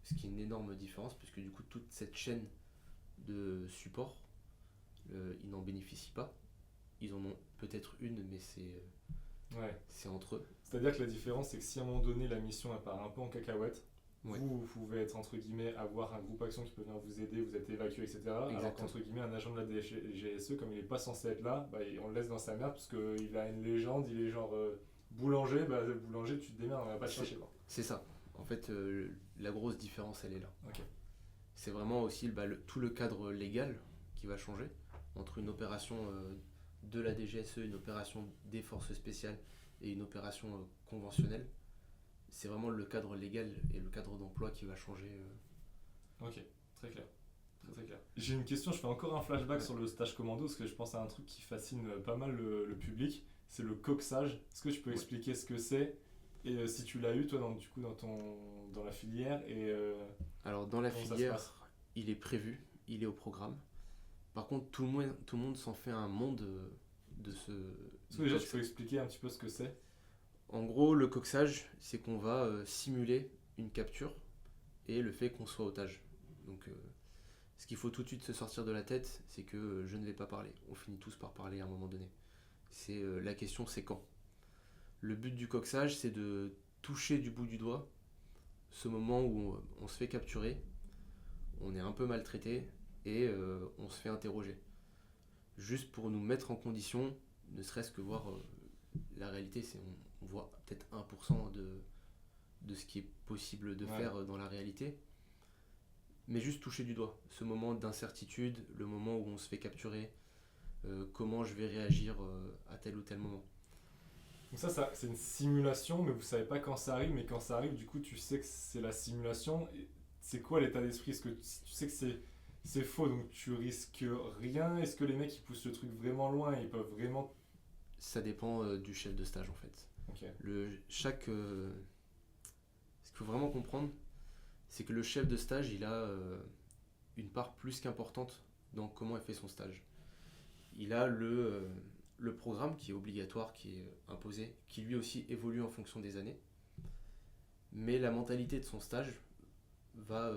Ce qui est une énorme différence, puisque du coup, toute cette chaîne de support, ils n'en bénéficient pas. Ils en ont peut-être une, mais c'est entre eux. C'est-à-dire que la différence, c'est que si à un moment donné, la mission elle part un peu en cacahuète, ouais. Vous pouvez être, entre guillemets, avoir un groupe action qui peut venir vous aider, vous êtes évacué, etc. Exactement. Alors qu'entre guillemets, un agent de la DGSE, comme il n'est pas censé être là, on le laisse dans sa merde parce qu'il a une légende, il est genre boulanger, boulanger, tu te démerdes, on va pas te chercher. C'est ça. En fait, la grosse différence, elle est là. Okay. C'est vraiment aussi tout le cadre légal qui va changer entre une opération de la DGSE, une opération des forces spéciales et une opération conventionnelle. C'est vraiment le cadre légal et le cadre d'emploi qui va changer. Ok, très clair. Très clair. J'ai une question, je fais encore un flashback sur le stage commando parce que je pense à un truc qui fascine pas mal le public, c'est le coxage. Est-ce que tu peux expliquer ce que c'est et si tu l'as eu toi dans la filière et Alors dans la filière, il est prévu, il est au programme. Par contre, tout le monde s'en fait un monde de ce... Est-ce que déjà tu peux expliquer un petit peu ce que c'est? En gros, le coxage, c'est qu'on va simuler une capture et le fait qu'on soit otage. Donc, ce qu'il faut tout de suite se sortir de la tête, c'est que je ne vais pas parler. On finit tous par parler à un moment donné. La question, c'est quand. Le but du coxage, c'est de toucher du bout du doigt ce moment où on se fait capturer, on est un peu maltraité et on se fait interroger. Juste pour nous mettre en condition, ne serait-ce que voir la réalité, on voit peut-être 1% de ce qui est possible de faire dans la réalité, mais juste toucher du doigt ce moment d'incertitude, le moment où on se fait capturer, comment je vais réagir à tel ou tel moment. Donc ça, c'est une simulation, mais vous savez pas quand ça arrive, mais quand ça arrive, du coup, tu sais que c'est la simulation. Et c'est quoi l'état d'esprit? Est-ce que tu sais que c'est faux, donc tu risques rien? Est-ce que les mecs, ils poussent le truc vraiment loin et ils peuvent vraiment... Ça dépend du chef de stage en fait. Ok. Ce qu'il faut vraiment comprendre, c'est que le chef de stage, il a une part plus qu'importante dans comment il fait son stage. Il a le programme qui est obligatoire, qui est imposé, qui lui aussi évolue en fonction des années. Mais la mentalité de son stage va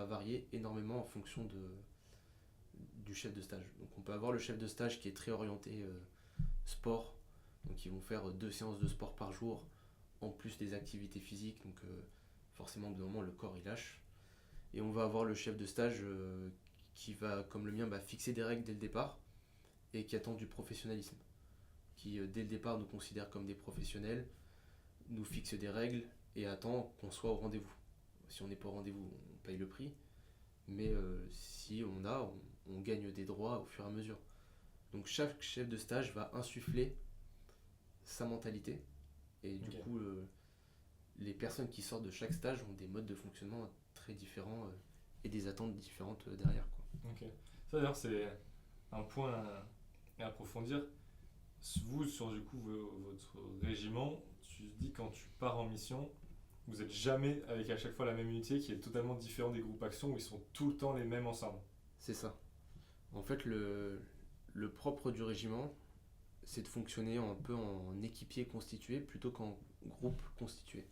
varier énormément en fonction du chef de stage. Donc on peut avoir le chef de stage qui est très orienté sport, donc ils vont faire 2 séances de sport par jour, en plus des activités physiques, donc forcément au bout d'un moment le corps il lâche. Et on va avoir le chef de stage qui va, comme le mien, fixer des règles dès le départ et qui attend du professionnalisme. Qui dès le départ nous considère comme des professionnels, nous fixe des règles et attend qu'on soit au rendez-vous. Si on n'est pas au rendez-vous, on paye le prix, mais si on gagne des droits au fur et à mesure. Donc chaque chef de stage va insuffler sa mentalité et du coup les personnes qui sortent de chaque stage ont des modes de fonctionnement très différents et des attentes différentes derrière, quoi. Ok. Ça d'ailleurs c'est un point à approfondir. Vous, sur du coup votre régiment, tu dis quand tu pars en mission, vous n'êtes jamais avec à chaque fois la même unité qui est totalement différente des groupes actions où ils sont tout le temps les mêmes ensemble. C'est ça. En fait, le propre du régiment, c'est de fonctionner un peu en équipier constitué plutôt qu'en groupe constitué.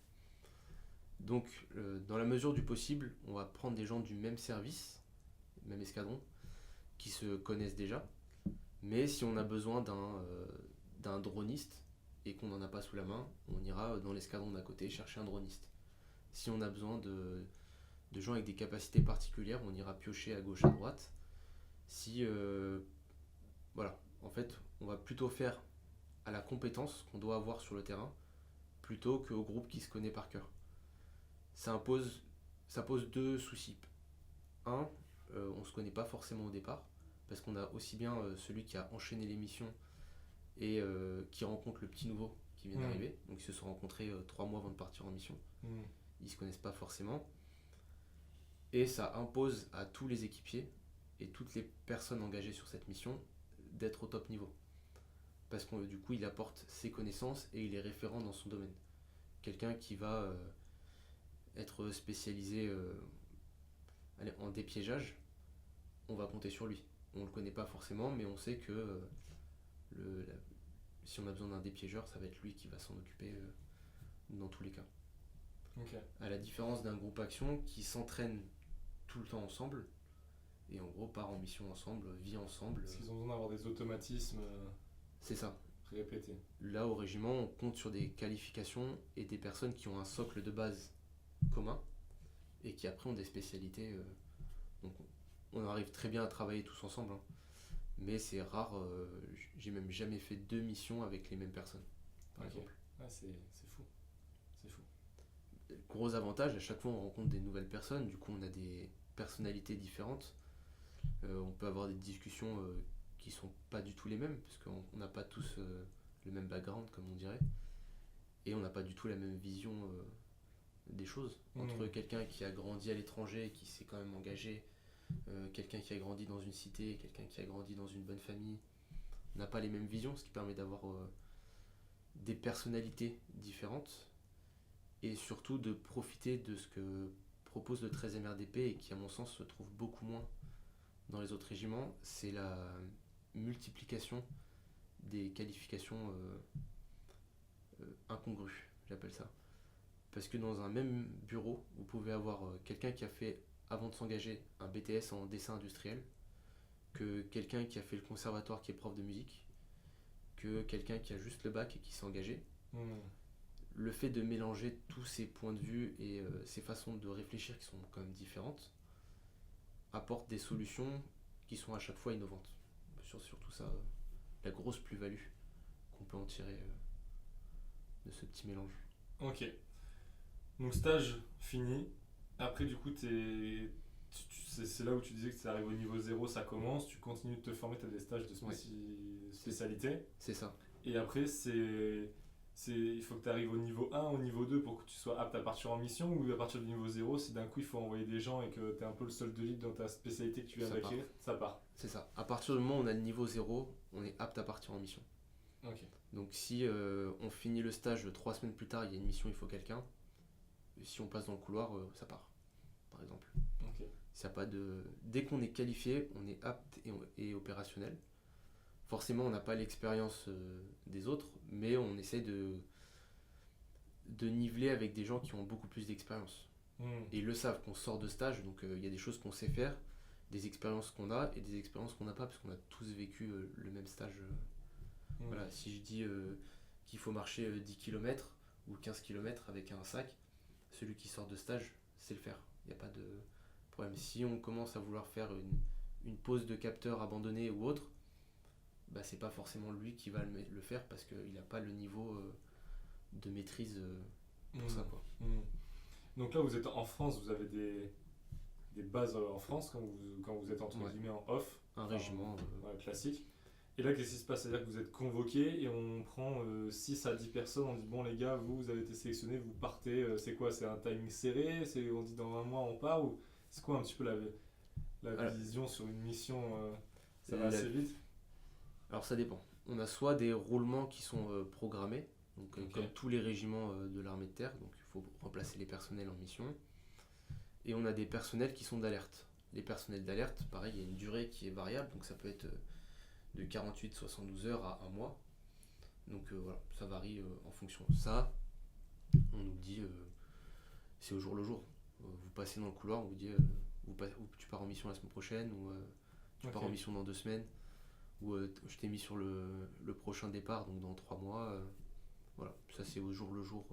Donc, dans la mesure du possible, on va prendre des gens du même service, même escadron, qui se connaissent déjà. Mais si on a besoin d'un droniste et qu'on n'en a pas sous la main, on ira dans l'escadron d'à côté chercher un droniste. Si on a besoin de gens avec des capacités particulières, on ira piocher à gauche, à droite. Si, voilà, en fait, on va plutôt faire à la compétence qu'on doit avoir sur le terrain plutôt qu'au groupe qui se connaît par cœur. Ça pose 2 soucis. Un, on ne se connaît pas forcément au départ, parce qu'on a aussi bien celui qui a enchaîné les missions et qui rencontre le petit nouveau qui vient d'arriver. Donc ils se sont rencontrés 3 mois avant de partir en mission. Ils ne se connaissent pas forcément. Et ça impose à tous les équipiers et toutes les personnes engagées sur cette mission d'être au top niveau. Parce que du coup, il apporte ses connaissances et il est référent dans son domaine. Quelqu'un qui va être spécialisé en dépiégeage, on va compter sur lui. On ne le connaît pas forcément, mais on sait que si on a besoin d'un dépiégeur, ça va être lui qui va s'en occuper dans tous les cas. Okay. À la différence d'un groupe action qui s'entraîne tout le temps ensemble et en gros part en mission ensemble, vit ensemble. Parce qu'ils ont besoin d'avoir des automatismes c'est ça. Répétés. Là au régiment, on compte sur des qualifications et des personnes qui ont un socle de base commun et qui après ont des spécialités. Donc on arrive très bien à travailler tous ensemble, hein. Mais c'est rare, j'ai même jamais fait 2 missions avec les mêmes personnes, par exemple. Ah, c'est fou. C'est fou. Gros avantage, à chaque fois on rencontre des nouvelles personnes, du coup on a des personnalités différentes. On peut avoir des discussions qui sont pas du tout les mêmes, parce qu'on n'a pas tous le même background, comme on dirait. Et on n'a pas du tout la même vision des choses. Entre quelqu'un qui a grandi à l'étranger, qui s'est quand même engagé, quelqu'un qui a grandi dans une cité, quelqu'un qui a grandi dans une bonne famille, n'a pas les mêmes visions, ce qui permet d'avoir des personnalités différentes et surtout de profiter de ce que propose le 13e RDP et qui à mon sens se trouve beaucoup moins dans les autres régiments, c'est la multiplication des qualifications incongrues, j'appelle ça. Parce que dans un même bureau, vous pouvez avoir quelqu'un qui a fait, avant de s'engager, un BTS en dessin industriel, que quelqu'un qui a fait le conservatoire qui est prof de musique, que quelqu'un qui a juste le bac et qui s'est engagé. Hmm. Le fait de mélanger tous ces points de vue et ces façons de réfléchir qui sont quand même différentes apporte des solutions qui sont à chaque fois innovantes. Surtout ça, la grosse plus-value qu'on peut en tirer de ce petit mélange. Ok. Donc stage fini. Après, du coup, c'est là où tu disais que tu arrives au niveau zéro, ça commence. Tu continues de te former, tu as des stages de Ouais. spécialité. C'est ça. Et après, il faut que tu arrives au niveau 1, au niveau 2 pour que tu sois apte à partir en mission. Ou à partir du niveau zéro, si d'un coup il faut envoyer des gens et que tu es un peu le seul de libre dans ta spécialité que tu viens Ça d'acquérir, ça part. C'est ça. À partir du moment où on a le niveau 0, on est apte à partir en mission. Ok. Donc si on finit le stage 3 semaines plus tard, il y a une mission, il faut quelqu'un. Si on passe dans le couloir, ça part, par exemple. Ok. Ça a pas de... Dès qu'on est qualifié, on est apte et opérationnel. Forcément, on n'a pas l'expérience des autres, mais on essaie de niveler avec des gens qui ont beaucoup plus d'expérience. Hmm. Et ils le savent qu'on sort de stage, donc il y a des choses qu'on sait faire, des expériences qu'on a et des expériences qu'on n'a pas, parce qu'on a tous vécu le même stage. Hmm. Voilà, si je dis qu'il faut marcher 10 km ou 15 km avec un sac, celui qui sort de stage sait le faire. Il n'y a pas de problème. Si on commence à vouloir faire une pause de capteur abandonné ou autre, bah, c'est pas forcément lui qui va le faire parce qu'il n'a pas le niveau de maîtrise pour ça. Quoi. Hmm. Donc là, vous êtes en France, vous avez des bases en France quand vous êtes entre Ouais. guillemets en off. Un Enfin, régiment. ouais, classique. Et là, qu'est-ce qui se passe? C'est-à-dire que vous êtes convoqué et on prend 6 à 10 personnes, on dit bon les gars, vous avez été sélectionnés, vous partez, c'est quoi? C'est un timing serré? On dit dans un mois on part? Ou c'est quoi un petit peu la Alors, vision sur une mission? Ça va la- assez vite? Alors ça dépend. On a soit des roulements qui sont programmés, donc Ok. comme tous les régiments de l'armée de terre, donc il faut remplacer les personnels en mission. Et on a des personnels qui sont d'alerte. Les personnels d'alerte, pareil, il y a une durée qui est variable, donc ça peut être de 48-72 heures à un mois. Donc voilà, ça varie en fonction. Ça, on nous dit, c'est au jour le jour. Vous passez dans le couloir, on vous dit, ou tu pars en mission la semaine prochaine, ou tu pars en Ok. mission dans 2 semaines, ou je t'ai mis sur le prochain départ, donc dans 3 mois. Voilà, ça c'est au jour le jour.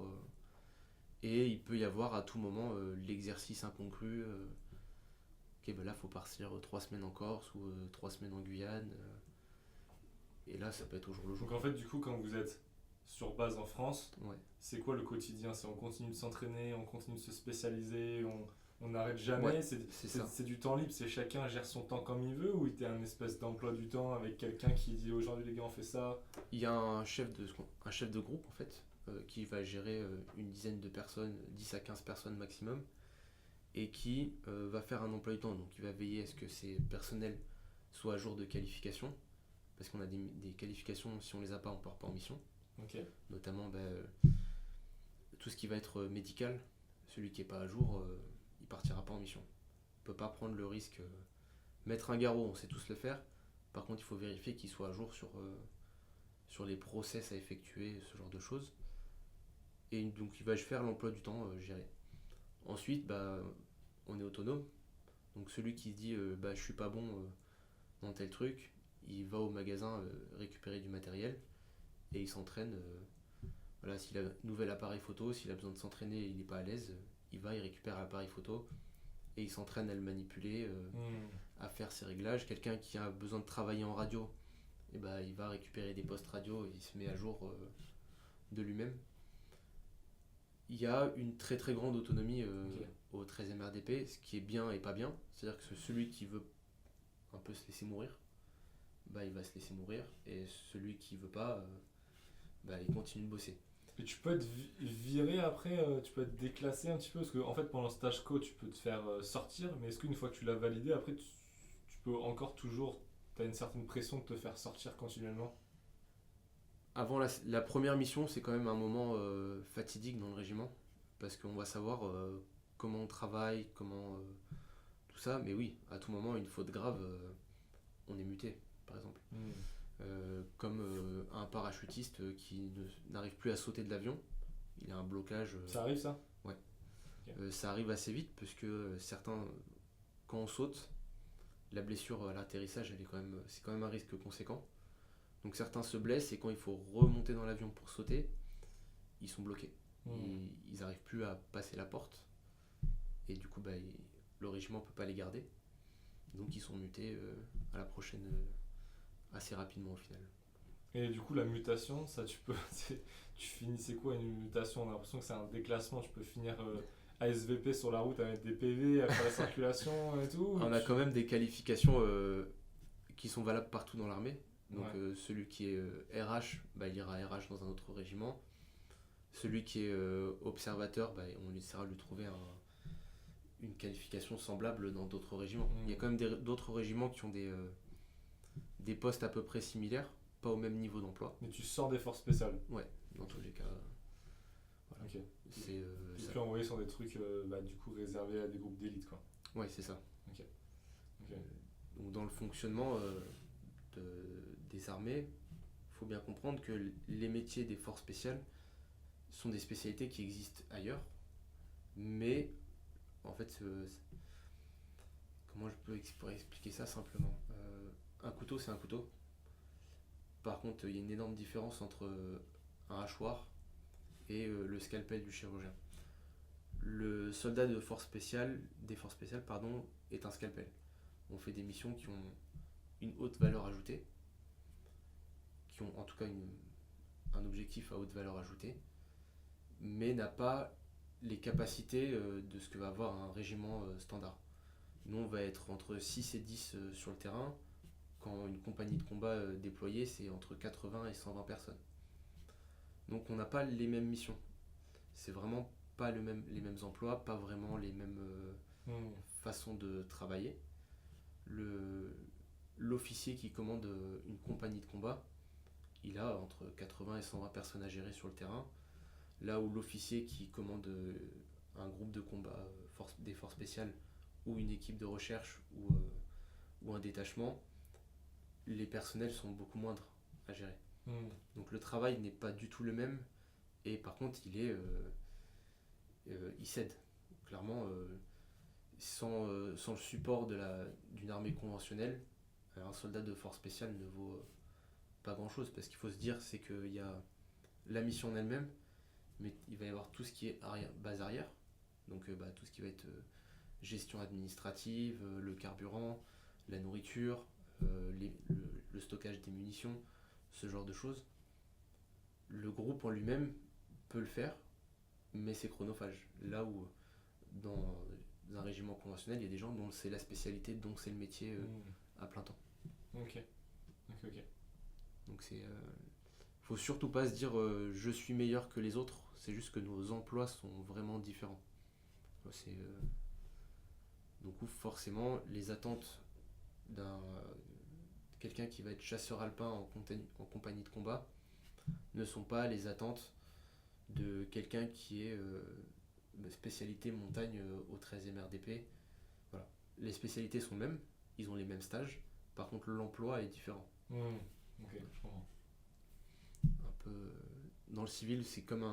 Et il peut y avoir à tout moment l'exercice incongru. Ok, ben là, il faut partir 3 semaines en Corse ou 3 semaines en Guyane. Et là, ça peut être au jour le jour. Donc en fait, du coup, quand vous êtes sur base en France, Ouais. c'est quoi le quotidien? C'est on continue de s'entraîner, on continue de se spécialiser, on n'arrête jamais. Ouais, c'est ça. C'est du temps libre, c'est chacun gère son temps comme il veut ou il y a un espèce d'emploi du temps avec quelqu'un qui dit aujourd'hui les gars on fait ça? Il y a un chef de groupe en fait qui va gérer une dizaine de personnes, 10 à 15 personnes maximum, et qui va faire un emploi du temps. Donc il va veiller à ce que ces personnels soient à jour de qualification, parce qu'on a des qualifications, si on les a pas, on part pas en mission. Ok. Notamment tout ce qui va être médical, celui qui est pas à jour, il partira pas en mission. On peut pas prendre le risque. Mettre un garrot, on sait tous le faire. Par contre, il faut vérifier qu'il soit à jour sur les process à effectuer, ce genre de choses. Et donc, il va faire l'emploi du temps géré. Ensuite, on est autonome. Donc, celui qui se dit je suis pas bon dans tel truc, il va au magasin récupérer du matériel et il s'entraîne. Voilà, s'il a un nouvel appareil photo, s'il a besoin de s'entraîner et il n'est pas à l'aise, il récupère l'appareil photo et il s'entraîne à le manipuler, à faire ses réglages. Quelqu'un qui a besoin de travailler en radio, il va récupérer des postes radio et il se met à jour de lui-même. Il y a une très très grande autonomie Ok. au 13e RDP, ce qui est bien et pas bien. C'est-à-dire que celui qui veut un peu se laisser mourir, il va se laisser mourir. Et celui qui veut pas, il continue de bosser. Et tu peux être viré après, tu peux être déclassé un petit peu parce que en fait pendant le stage co tu peux te faire sortir, mais est-ce qu'une fois que tu l'as validé après tu peux encore toujours, t'as une certaine pression de te faire sortir continuellement? Avant la première mission, c'est quand même un moment fatidique dans le régiment, parce qu'on va savoir comment on travaille, comment tout ça, mais oui, à tout moment, une faute grave, on est muté, par exemple. Comme un parachutiste qui n'arrive plus à sauter de l'avion, il a un blocage. Ça arrive ça? Ouais. Ok. Ça arrive assez vite, parce que certains, quand on saute, la blessure à l'atterrissage, c'est quand même un risque conséquent. Donc certains se blessent et quand il faut remonter dans l'avion pour sauter, ils sont bloqués. Ils n'arrivent plus à passer la porte. Et du coup, le régiment ne peut pas les garder. Donc ils sont mutés à la prochaine assez rapidement au final. Et du coup, la mutation, ça, tu finis, c'est quoi une mutation? On a l'impression que c'est un déclassement. Tu peux finir ASVP sur la route à mettre des PV, à faire la circulation et tout. On a quand même des qualifications qui sont valables partout dans l'armée. Donc celui qui est RH, il ira RH dans un autre régiment. Celui qui est observateur, on essaiera de lui trouver une qualification semblable dans d'autres régiments. Il y a quand même d'autres régiments qui ont des postes à peu près similaires, pas au même niveau d'emploi. Mais tu sors des forces spéciales? Ouais, dans tous les cas. Voilà. Ok. C'est tu peux envoyer sur des trucs du coup réservés à des groupes d'élite, quoi. Ouais, c'est ça. Ok. Donc dans le fonctionnement des armées, il faut bien comprendre que les métiers des forces spéciales sont des spécialités qui existent ailleurs, mais en fait, comment pourrais expliquer ça simplement? Un couteau, c'est un couteau. Par contre, il y a une énorme différence entre un hachoir et le scalpel du chirurgien. Le soldat des forces spéciales, est un scalpel. On fait des missions qui ont une haute valeur ajoutée, qui ont en tout cas un objectif à haute valeur ajoutée, mais n'a pas les capacités de ce que va avoir un régiment standard. Nous, on va être entre 6 et 10 sur le terrain, quand une compagnie de combat déployée, c'est entre 80 et 120 personnes. Donc on n'a pas les mêmes missions. C'est vraiment pas les mêmes emplois, pas vraiment les mêmes façons de travailler. L'officier qui commande une compagnie de combat, il a entre 80 et 120 personnes à gérer sur le terrain, là où l'officier qui commande un groupe de combat des forces spéciales ou une équipe de recherche ou un détachement, les personnels sont beaucoup moindres à gérer. Donc le travail n'est pas du tout le même, et par contre il cède. Clairement, sans le support d'une armée conventionnelle, un soldat de force spéciale ne vaut pas grand chose, parce qu'il faut se dire, c'est qu'il y a la mission en elle-même, mais il va y avoir tout ce qui est base arrière, donc tout ce qui va être gestion administrative, le carburant, la nourriture, le stockage des munitions, ce genre de choses. Le groupe en lui-même peut le faire, mais c'est chronophage. Là où dans un régiment conventionnel, il y a des gens dont c'est la spécialité, dont c'est le métier à plein temps. Ok. Donc faut surtout pas se dire je suis meilleur que les autres, c'est juste que nos emplois sont vraiment différents. Donc forcément les attentes d'un quelqu'un qui va être chasseur alpin en compagnie de combat ne sont pas les attentes de quelqu'un qui est spécialité montagne au 13e RDP. Voilà. Les spécialités sont les mêmes, ils ont les mêmes stages, par contre l'emploi est différent. Ok, je comprends. Un peu dans le civil, c'est comme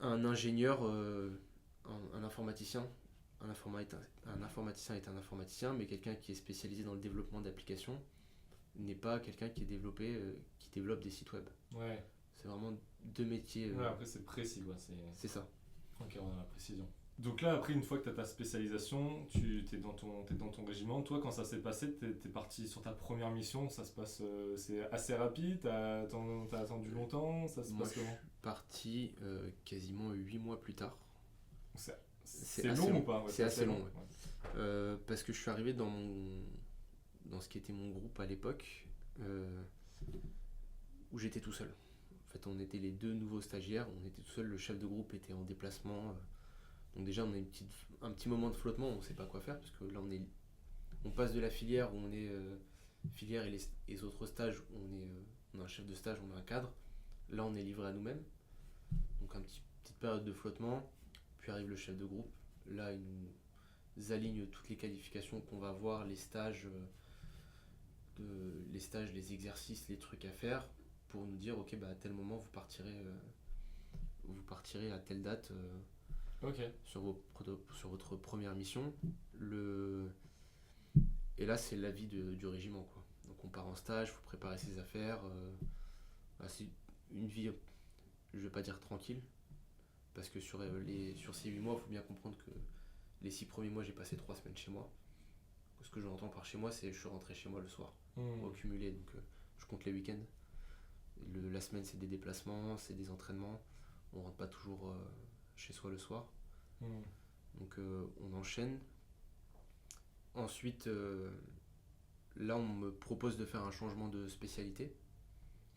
un ingénieur, un informaticien. Un informaticien est un informaticien, mais quelqu'un qui est spécialisé dans le développement d'applications n'est pas quelqu'un qui développe des sites web. Ouais. C'est vraiment deux métiers. Ouais, après c'est précis, quoi. C'est ça. Ok, on a la précision. Donc là, après, une fois que tu as ta spécialisation, tu es dans ton régiment. Toi, quand ça s'est passé, tu es parti sur ta première mission. Ça se passe, c'est assez rapide. Tu as attendu longtemps. Ça se passe comment? Je suis parti quasiment 8 mois plus tard. C'est long ou pas? C'est assez long. Ouais. Parce que je suis arrivé dans ce qui était mon groupe à l'époque, où j'étais tout seul. En fait, on était les deux nouveaux stagiaires. On était tout seul. Le chef de groupe était en déplacement. Donc déjà, on a un petit moment de flottement, on ne sait pas quoi faire, parce que là, on passe de la filière où on est filière et les autres stages, on a un chef de stage, on a un cadre. Là, on est livré à nous-mêmes. Donc, petite période de flottement, puis arrive le chef de groupe. Là, il nous aligne toutes les qualifications qu'on va avoir, les stages, les exercices, les trucs à faire, pour nous dire, ok, à tel moment, vous partirez à telle date. Okay. Sur votre première mission. Et là, c'est l'avis du régiment, quoi. Donc on part en stage, il faut préparer ses affaires. C'est une vie, je vais pas dire tranquille, parce que sur ces 8 mois, il faut bien comprendre que les 6 premiers mois, j'ai passé 3 semaines chez moi. Ce que j'entends par chez moi, c'est que je suis rentré chez moi le soir, au cumulé, donc je compte les week-ends. La semaine, c'est des déplacements, c'est des entraînements. On rentre pas toujours chez soi le soir. Donc on enchaîne. Ensuite, là, on me propose de faire un changement de spécialité.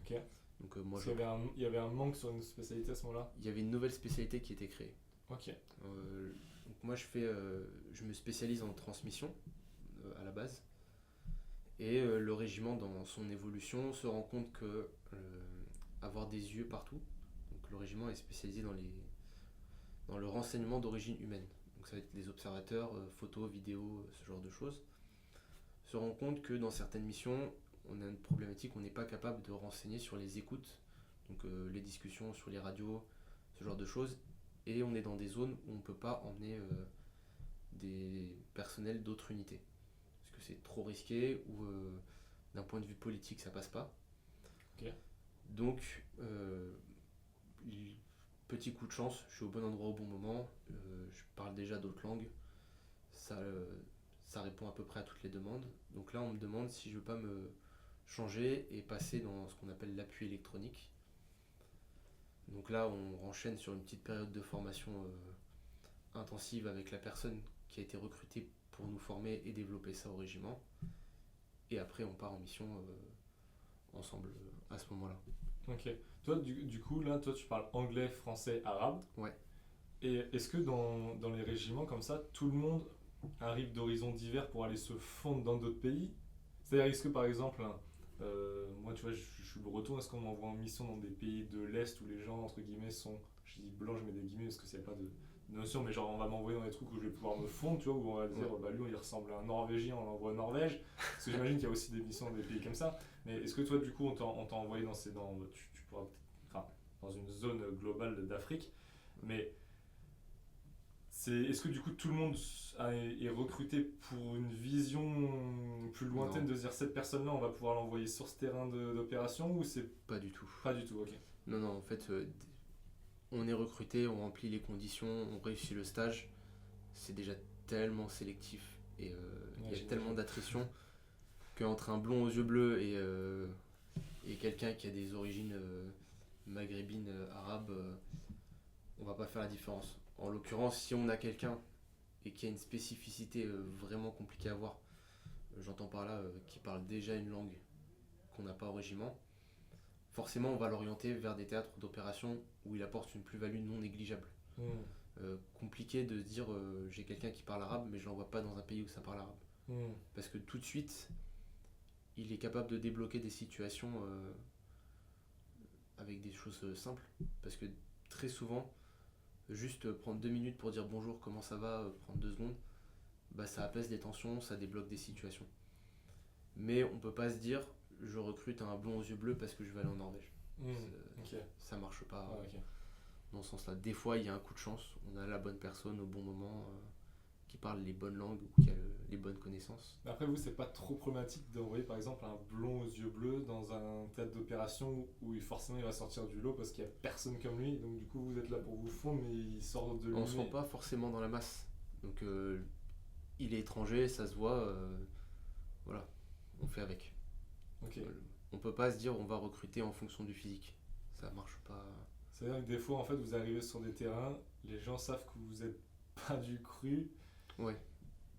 Ok. Donc il y avait un manque sur une spécialité à ce moment-là. Il y avait une nouvelle spécialité qui était créée. Ok. Donc moi, je me spécialise en transmission à la base. Et le régiment, dans son évolution, se rend compte que avoir des yeux partout. Donc le régiment est spécialisé dans le renseignement d'origine humaine. Donc ça va être les observateurs, photos, vidéos, ce genre de choses. Se rend compte que dans certaines missions, on a une problématique, on n'est pas capable de renseigner sur les écoutes, donc les discussions sur les radios, ce genre de choses. Et on est dans des zones où on ne peut pas emmener des personnels d'autres unités. Parce que c'est trop risqué ou d'un point de vue politique, ça passe pas. Ok. Donc, petit coup de chance, je suis au bon endroit au bon moment, je parle déjà d'autres langues, ça répond à peu près à toutes les demandes. Donc là, on me demande si je veux pas me changer et passer dans ce qu'on appelle l'appui électronique. Donc là, on enchaîne sur une petite période de formation intensive avec la personne qui a été recrutée pour nous former et développer ça au régiment. Et après, on part en mission ensemble à ce moment-là. Ok. Toi, du coup, là, toi, tu parles anglais, français, arabe. Ouais. Et est-ce que dans les régiments comme ça, tout le monde arrive d'horizons divers pour aller se fondre dans d'autres pays? C'est-à-dire, est-ce que par exemple, moi, tu vois, je suis breton, est-ce qu'on m'envoie en mission dans des pays de l'Est où les gens, entre guillemets, sont, je dis blanc, je mets des guillemets parce que c'est pas de notion, mais genre on va m'envoyer dans des trucs où je vais pouvoir me fondre, tu vois, où on va dire, bah lui, il ressemble à un Norvégien, on l'envoie en Norvège, parce que j'imagine qu'il y a aussi des missions dans des pays comme ça. Mais est-ce que toi, du coup, on t'a envoyé tu pourras enfin, dans une zone globale d'Afrique, mais est-ce que du coup tout le monde est recruté pour une vision plus lointaine Non. de se dire cette personne-là, on va pouvoir l'envoyer sur ce terrain d'opération, ou c'est Pas du tout. pas du tout? Ok. Non, en fait, on est recruté, on remplit les conditions, on réussit le stage. C'est déjà tellement sélectif et il y a tellement d'attrition qu'entre un blond aux yeux bleus et quelqu'un qui a des origines maghrébines, arabes, on va pas faire la différence. En l'occurrence, si on a quelqu'un et qui a une spécificité vraiment compliquée à voir, j'entends par là qui parle déjà une langue qu'on n'a pas au régiment, forcément on va l'orienter vers des théâtres d'opération où il apporte une plus-value non négligeable. Compliqué de se dire j'ai quelqu'un qui parle arabe mais je l'envoie pas dans un pays où ça parle arabe. Parce que tout de suite, il est capable de débloquer des situations avec des choses simples. Parce que très souvent, juste prendre 2 minutes pour dire bonjour, comment ça va, prendre 2 secondes, bah ça apaise les tensions, ça débloque des situations. Mais on peut pas se dire je recrute un blond aux yeux bleus parce que je vais aller en Norvège. Okay. Ça marche pas okay. Dans ce sens-là. Des fois, il y a un coup de chance, on a la bonne personne au bon moment qui parle les bonnes langues ou qui a les bonnes connaissances. Après, vous, c'est pas trop problématique d'envoyer par exemple un blond aux yeux bleus dans un théâtre d'opération où forcément il va sortir du lot parce qu'il y a personne comme lui, donc du coup vous êtes là pour vous fondre, mais il sort de lui. On se rend pas forcément dans la masse, donc il est étranger, ça se voit, voilà, on fait avec. Okay. On peut pas se dire on va recruter en fonction du physique, ça marche pas. C'est-à-dire que des fois en fait vous arrivez sur des terrains, les gens savent que vous êtes pas du cru. Ouais.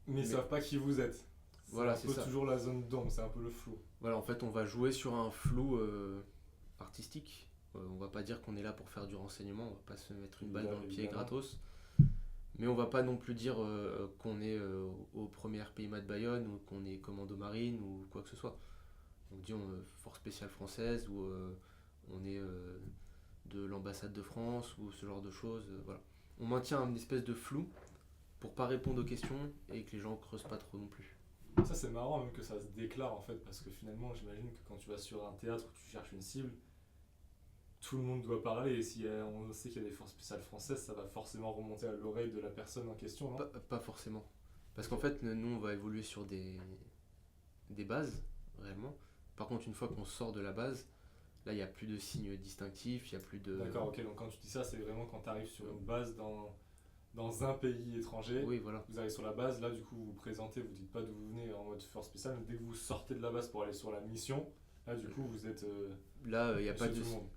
Mais ils savent pas qui vous êtes. Voilà, c'est un peu toujours la zone d'ombre, c'est un peu le flou. Voilà, en fait, on va jouer sur un flou artistique. On va pas dire qu'on est là pour faire du renseignement, on va pas se mettre une balle dans le pied gratos. Mais on va pas non plus dire qu'on est au premier RPIMA de Bayonne ou qu'on est commando marine ou quoi que ce soit. On dit force spéciale française ou on est de l'ambassade de France ou ce genre de choses. Voilà. On maintient une espèce de flou pour pas répondre aux questions et que les gens creusent pas trop non plus. Ça c'est marrant même que ça se déclare en fait, parce que finalement j'imagine que quand tu vas sur un théâtre où tu cherches une cible, tout le monde doit parler, et si on sait qu'il y a des forces spéciales françaises, ça va forcément remonter à l'oreille de la personne en question, non? Pas forcément. Parce qu'en fait, nous on va évoluer sur des bases, réellement, Par contre, une fois qu'on sort de la base, là, il n'y a plus de signes distinctifs, il n'y a plus de... D'accord, ok, donc quand tu dis ça, c'est vraiment quand tu arrives sur une base dans un pays étranger, Oui, voilà. vous arrivez sur la base, là du coup vous vous présentez, vous dites pas d'où vous venez en mode force spéciale, mais dès que vous sortez de la base pour aller sur la mission, là du coup vous êtes Là, il n'y a pas monsieur de... tout le monde.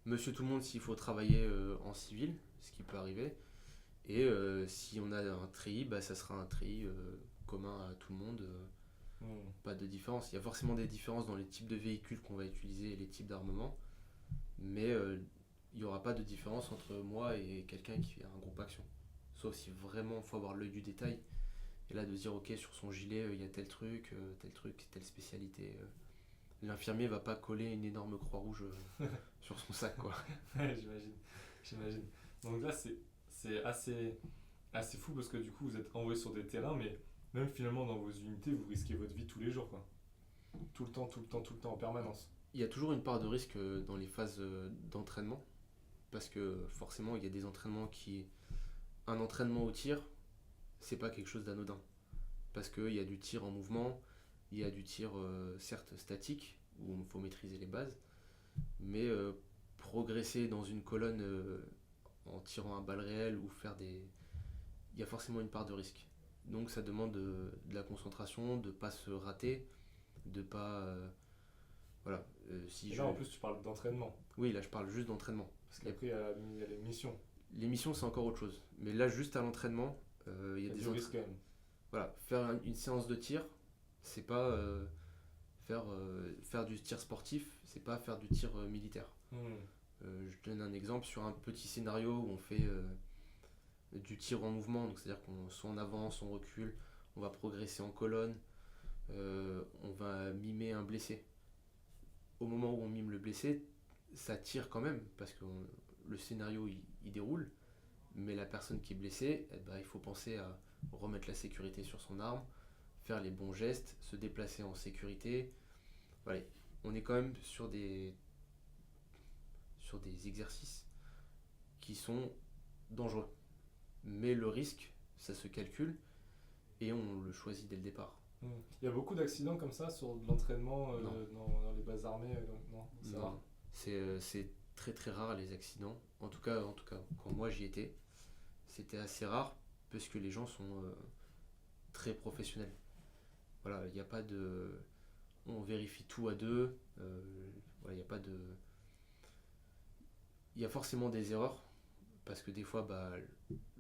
Monsieur tout le monde s'il faut travailler en civil, ce qui peut arriver. Et si on a un treillis, bah, ça sera un treillis commun à tout le monde. Hmm. Pas de différence. Il y a forcément des différences dans les types de véhicules qu'on va utiliser et les types d'armement. Mais il n'y aura pas de différence entre moi et quelqu'un qui fait un groupe action. Sauf si vraiment il faut avoir l'œil du détail. Et là, de dire, ok, sur son gilet, il y a tel truc, telle spécialité. L'infirmier va pas coller une énorme croix rouge sur son sac, quoi. Ouais, j'imagine. Donc là c'est assez fou parce que du coup vous êtes envoyé sur des terrains, mais même finalement dans vos unités vous risquez votre vie tous les jours quoi. Tout le temps, tout le temps, tout le temps en permanence. Il y a toujours une part de risque dans les phases d'entraînement. Parce que forcément, il y a des entraînements qui... Un entraînement au tir, c'est pas quelque chose d'anodin. Parce qu'il y a du tir en mouvement, il y a du tir certes statique, où il faut maîtriser les bases, mais progresser dans une colonne en tirant à balles réelles ou faire des... Il y a forcément une part de risque. Donc ça demande de la concentration, de pas se rater, de pas... voilà. Si Et je... là en plus tu parles d'entraînement, Oui, là je parle juste d'entraînement. parce qu'après il y a les missions, Les missions, c'est encore autre chose. Mais là, juste à l'entraînement, il y il y a a des du risque quand même. Voilà, faire une séance de tir, c'est pas faire du tir sportif, c'est pas faire du tir militaire. Hmm. Je te donne un exemple sur un petit scénario où on fait du tir en mouvement, donc c'est-à-dire qu'on soit en avance, on recule, on va progresser en colonne, on va mimer un blessé. Au moment où on mime le blessé, ça tire quand même, parce que le scénario il déroule, mais la personne qui est blessée, eh ben, il faut penser à remettre la sécurité sur son arme, faire les bons gestes, se déplacer en sécurité. Voilà. On est quand même sur des exercices qui sont dangereux. Mais le risque, ça se calcule et on le choisit dès le départ. Hmm. Il y a beaucoup d'accidents comme ça sur de l'entraînement Non. dans les bases armées, non, c'est rare. Non, c'est très très rare les accidents. En tout cas, quand moi j'y étais, c'était assez rare parce que les gens sont très professionnels. Voilà, il n'y a pas de... On vérifie tout à deux. Voilà, il n'y a pas de... Il y a forcément des erreurs parce que des fois, bah,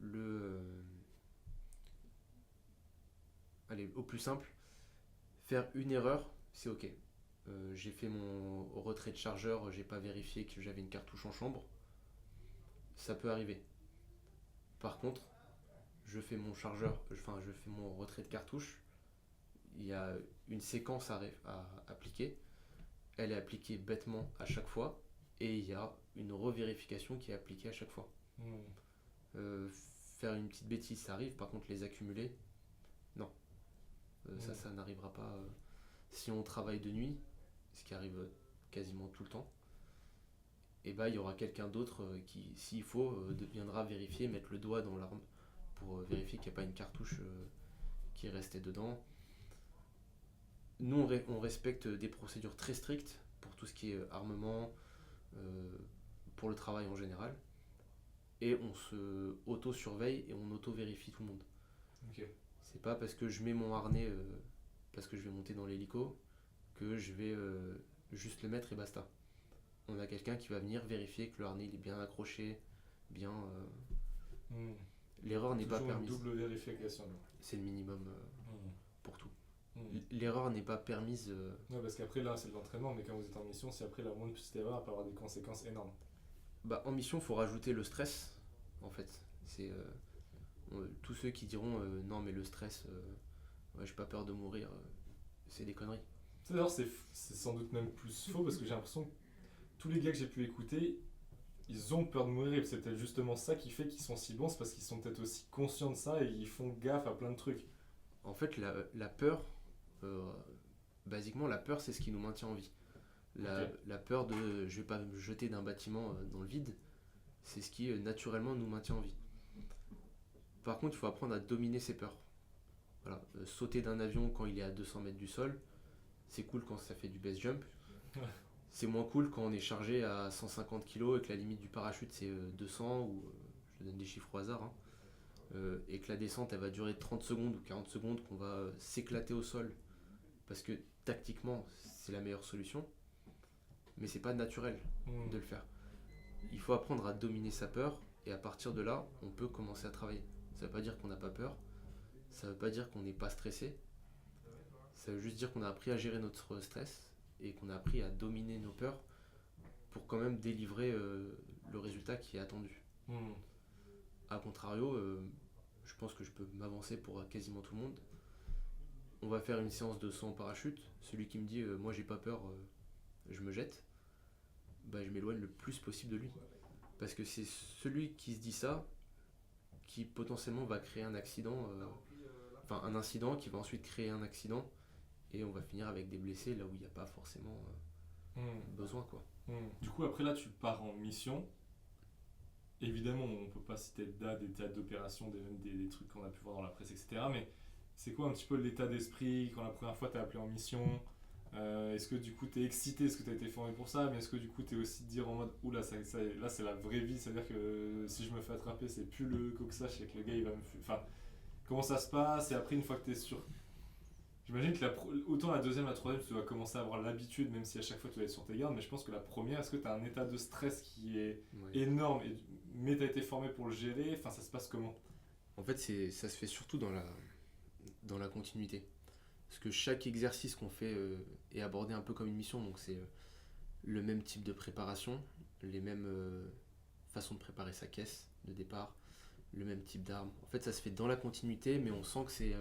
le... allez, au plus simple, faire une erreur, c'est ok. J'ai fait mon retrait de chargeur, j'ai pas vérifié que j'avais une cartouche en chambre. Ça peut arriver. Par contre, je fais mon chargeur, enfin je fais mon retrait de cartouche. Il y a une séquence à appliquer. Elle est appliquée bêtement à chaque fois. Et il y a une revérification qui est appliquée à chaque fois. Hmm. Euh, Faire une petite bêtise, ça arrive. Par contre, les accumuler, non. Ça n'arrivera pas. Si on travaille de nuit, ce qui arrive quasiment tout le temps, et bah il y aura quelqu'un d'autre qui, s'il faut, viendra vérifier, mettre le doigt dans l'arme pour vérifier qu'il n'y a pas une cartouche qui est restée dedans. Nous, on respecte des procédures très strictes pour tout ce qui est armement, pour le travail en général, et on se auto-surveille et on auto-vérifie tout le monde. Ok. C'est pas parce que je mets mon harnais, parce que je vais monter dans l'hélico, que je vais juste le mettre et basta. On a quelqu'un qui va venir vérifier que le harnais il est bien accroché, bien. Hmm. L'erreur n'est pas Toujours une permise. double vérification. C'est le minimum Hmm. pour tout. Hmm. L'erreur n'est pas permise. Ouais, parce qu'après là c'est de l'entraînement, mais quand vous êtes en mission, si après la moindre petite erreur, elle peut avoir des conséquences énormes. Bah, en mission, il faut rajouter le stress, en fait. C'est tous ceux qui diront non, mais le stress, ouais, j'ai pas peur de mourir, c'est des conneries. Tu sais, d'ailleurs, c'est sans doute même plus faux parce que j'ai l'impression que tous les gars que j'ai pu écouter, ils ont peur de mourir. Et c'est peut-être justement ça qui fait qu'ils sont si bons, c'est parce qu'ils sont peut-être aussi conscients de ça et ils font gaffe à plein de trucs. En fait, la peur, euh, basiquement, la peur, c'est ce qui nous maintient en vie. Ok. La peur de je vais pas me jeter d'un bâtiment dans le vide, c'est ce qui naturellement nous maintient en vie. Par contre, il faut apprendre à dominer ses peurs. Voilà. Sauter d'un avion quand il est à 200 mètres du sol, c'est cool quand ça fait du base jump. Ouais. C'est moins cool quand on est chargé à 150 kg et que la limite du parachute c'est 200 ou je donne des chiffres au hasard, hein, et que la descente elle va durer 30 secondes ou 40 secondes, qu'on va s'éclater au sol parce que tactiquement c'est la meilleure solution, mais c'est pas naturel Hmm. de le faire. Il faut apprendre à dominer sa peur et à partir de là on peut commencer à travailler. Ça veut pas dire qu'on n'a pas peur, ça veut pas dire qu'on n'est pas stressé, ça veut juste dire qu'on a appris à gérer notre stress et qu'on a appris à dominer nos peurs pour quand même délivrer le résultat qui est attendu. Hmm. A contrario, je pense que je peux m'avancer pour quasiment tout le monde. On va faire une séance de saut en parachute. Celui qui me dit moi j'ai pas peur, je me jette, bah, je m'éloigne le plus possible de lui. Parce que c'est celui qui se dit ça qui potentiellement va créer un accident, enfin un incident qui va ensuite créer un accident et on va finir avec des blessés là où il n'y a pas forcément Hmm. besoin quoi. Hmm. Du coup, après là, tu pars en mission. Évidemment, on peut pas citer de date, des théâtres d'opération, des trucs qu'on a pu voir dans la presse, etc. Mais c'est quoi un petit peu l'état d'esprit quand la première fois t'es appelé en mission? Est-ce que du coup t'es excité, est-ce que t'as été formé pour ça? Mais est-ce que du coup t'es aussi de dire en mode oula, là c'est la vraie vie, c'est-à-dire que si je me fais attraper, c'est plus le coxage, c'est que le gars il va me. Enfin, comment ça se passe? Et après, une fois que t'es sûr. J'imagine que autant la deuxième, la troisième, tu vas commencer à avoir l'habitude, même si à chaque fois tu vas être sur tes gardes, mais je pense que la première, est-ce que tu as un état de stress qui est Ouais. énorme, mais tu as été formé pour le gérer? Enfin, ça se passe comment? En fait, ça se fait surtout dans la continuité. Parce que chaque exercice qu'on fait est abordé un peu comme une mission, donc c'est le même type de préparation, les mêmes façons de préparer sa caisse de départ, le même type d'arme. En fait, ça se fait dans la continuité, mais on sent que c'est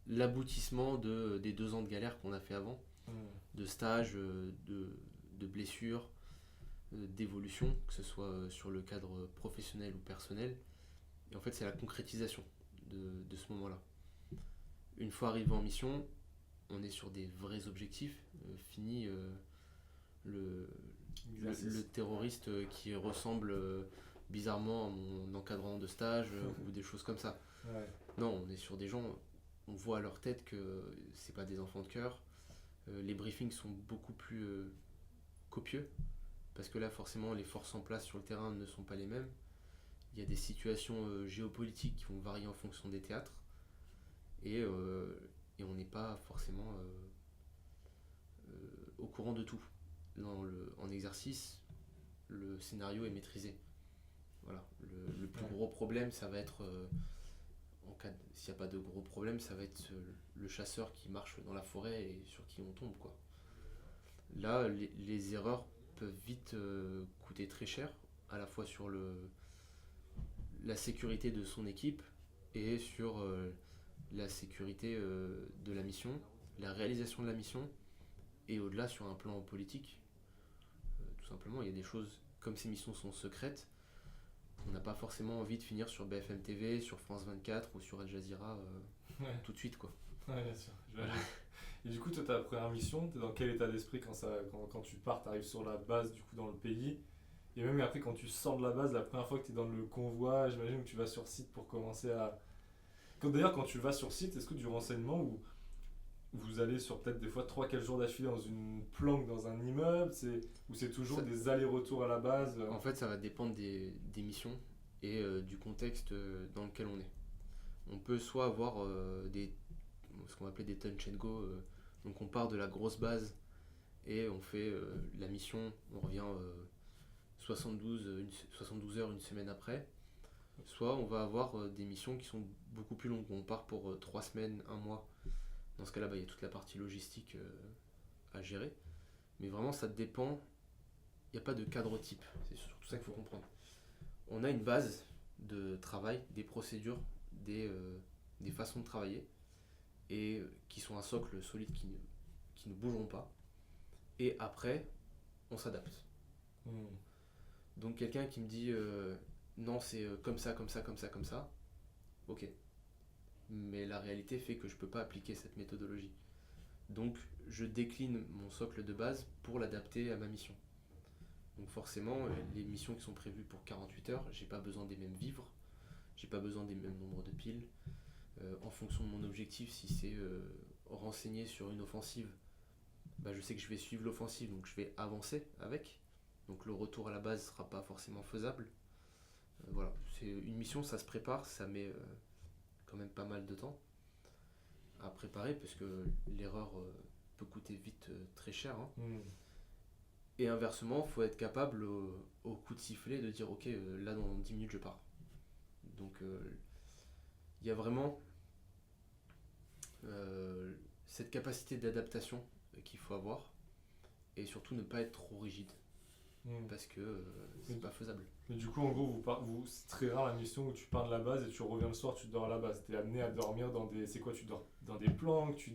l'aboutissement des 2 ans de galère qu'on a fait avant, de stage, de blessures, d'évolution, que ce soit sur le cadre professionnel ou personnel. Et en fait, c'est la concrétisation de ce moment-là. Une fois arrivé en mission, on est sur des vrais objectifs. Fini le, le terroriste qui ressemble bizarrement à mon encadrant de stage ou des choses comme ça. Ouais. Non, on est sur des gens, on voit à leur tête que c'est pas des enfants de cœur. Les briefings sont beaucoup plus copieux parce que là, forcément, les forces en place sur le terrain ne sont pas les mêmes. Il y a des situations géopolitiques qui vont varier en fonction des théâtres et on n'est pas forcément au courant de tout. En exercice, le scénario est maîtrisé. Voilà. Le plus gros problème, ça va être, s'il n'y a pas de gros problème, ça va être le chasseur qui marche dans la forêt et sur qui on tombe, quoi. Là, les erreurs peuvent vite coûter très cher, à la fois sur la sécurité de son équipe et sur la sécurité de la mission, la réalisation de la mission et au-delà sur un plan politique. Tout simplement, il y a des choses, comme ces missions sont secrètes, on n'a pas forcément envie de finir sur BFM TV, sur France 24 ou sur Al Jazeera Ouais. tout de suite, quoi. Ouais, bien sûr. Et du coup, toi, ta première mission, t'es dans quel état d'esprit quand tu pars, t'arrives sur la base, du coup, dans le pays? Et même après, quand tu sors de la base, la première fois que t'es dans le convoi, j'imagine que tu vas sur site pour commencer à. D'ailleurs, quand tu vas sur site, est-ce que du renseignement ou vous allez sur peut-être des fois 3-4 jours d'affilée dans une planque dans un immeuble, ou c'est toujours Ça- des allers-retours à la base? En fait, ça va dépendre des missions et du contexte dans lequel on est. On peut soit avoir ce qu'on va appeler des touch and go, donc on part de la grosse base et on fait la mission, on revient 72 heures, une semaine après. Soit on va avoir des missions qui sont beaucoup plus longues, on part pour 3 semaines, un mois. Dans ce cas-là, il y a toute la partie logistique à gérer. Mais vraiment, ça dépend. Il n'y a pas de cadre type. C'est surtout ça qu'il faut comprendre. On a une base de travail, des procédures, des façons de travailler, et qui sont un socle solide qui ne bougeront pas. Et après, on s'adapte. Hmm. Donc quelqu'un qui me dit non, c'est comme ça, comme ça, comme ça, comme ça, ok. Mais la réalité fait que je ne peux pas appliquer cette méthodologie. Donc je décline mon socle de base pour l'adapter à ma mission. Donc forcément, les missions qui sont prévues pour 48 heures, j'ai pas besoin des mêmes vivres, j'ai pas besoin des mêmes nombres de piles. En fonction de mon objectif, si c'est renseigner sur une offensive, je sais que je vais suivre l'offensive, donc je vais avancer avec. Donc le retour à la base ne sera pas forcément faisable. Voilà, c'est une mission, ça se prépare, ça met quand même pas mal de temps à préparer parce que l'erreur peut coûter vite très cher, hein. Et inversement, il faut être capable au coup de sifflet de dire ok, là dans 10 minutes je pars. Donc il y a vraiment cette capacité d'adaptation qu'il faut avoir et surtout ne pas être trop rigide parce que c'est pas faisable. Mais du coup, en gros, c'est très rare la mission où tu pars de la base et tu reviens le soir, tu dors à la base. T'es amené à dormir dans des. C'est quoi, tu dors dans des planques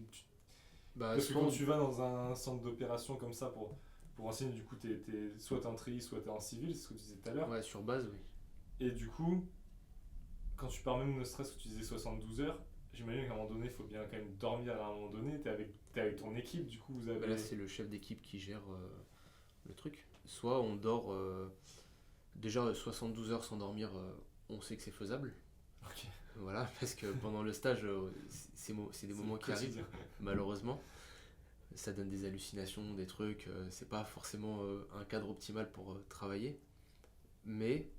Parce que quand tu vas dans un centre d'opération comme ça pour enseigner, du coup, soit t'es en tri, soit t'es en civil, c'est ce que tu disais tout à l'heure. Ouais, sur base, oui. Et du coup, quand tu pars même ne serait-ce que tu disais 72 heures, j'imagine qu'à un moment donné, il faut bien quand même dormir à un moment donné. T'es avec ton équipe, du coup, vous avez. Là, c'est le chef d'équipe qui gère le truc. Soit on dort. Déjà, 72 heures sans dormir, on sait que c'est faisable. Ok. Voilà, parce que pendant le stage, c'est des moments qui arrivent, malheureusement. Ça donne des hallucinations, des trucs. C'est pas forcément un cadre optimal pour travailler. Mais,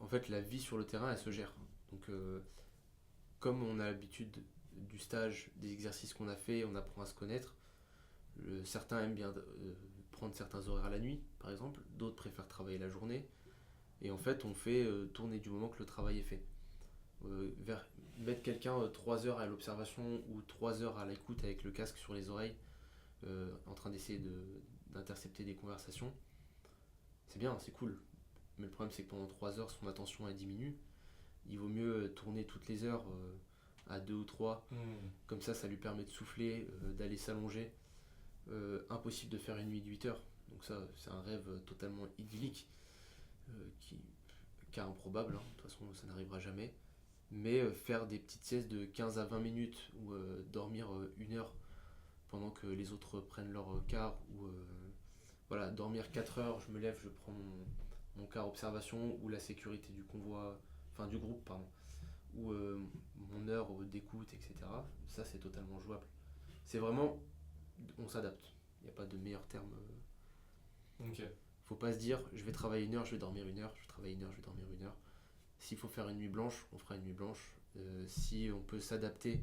en fait, la vie sur le terrain, elle se gère. Donc, comme on a l'habitude du stage, des exercices qu'on a fait, on apprend à se connaître. Certains aiment bien prendre certains horaires la nuit, par exemple. D'autres préfèrent travailler la journée. Et en fait, on fait tourner du moment que le travail est fait. Mettre quelqu'un 3 heures à l'observation ou 3 heures à l'écoute avec le casque sur les oreilles, en train d'essayer d'intercepter des conversations, c'est bien, c'est cool. Mais le problème, c'est que pendant 3 heures, son attention elle diminue. Il vaut mieux tourner toutes les heures à 2 ou 3. Comme ça lui permet de souffler, d'aller s'allonger. Impossible de faire une nuit de 8 heures. Donc ça, c'est un rêve totalement idyllique. Cas improbable, hein. De toute façon ça n'arrivera jamais, mais faire des petites siestes de 15 à 20 minutes ou dormir 1 heure pendant que les autres prennent leur quart ou voilà, dormir 4 heures, je me lève, je prends mon quart observation ou la sécurité du convoi, enfin du groupe pardon, ou mon heure d'écoute, etc. Ça c'est totalement jouable. C'est vraiment, on s'adapte, il n'y a pas de meilleur terme. Ok. Faut pas se dire je vais travailler 1 heure, je vais dormir 1 heure, je vais travailler 1 heure, je vais dormir 1 heure. S'il faut faire une nuit blanche, on fera une nuit blanche. Si on peut s'adapter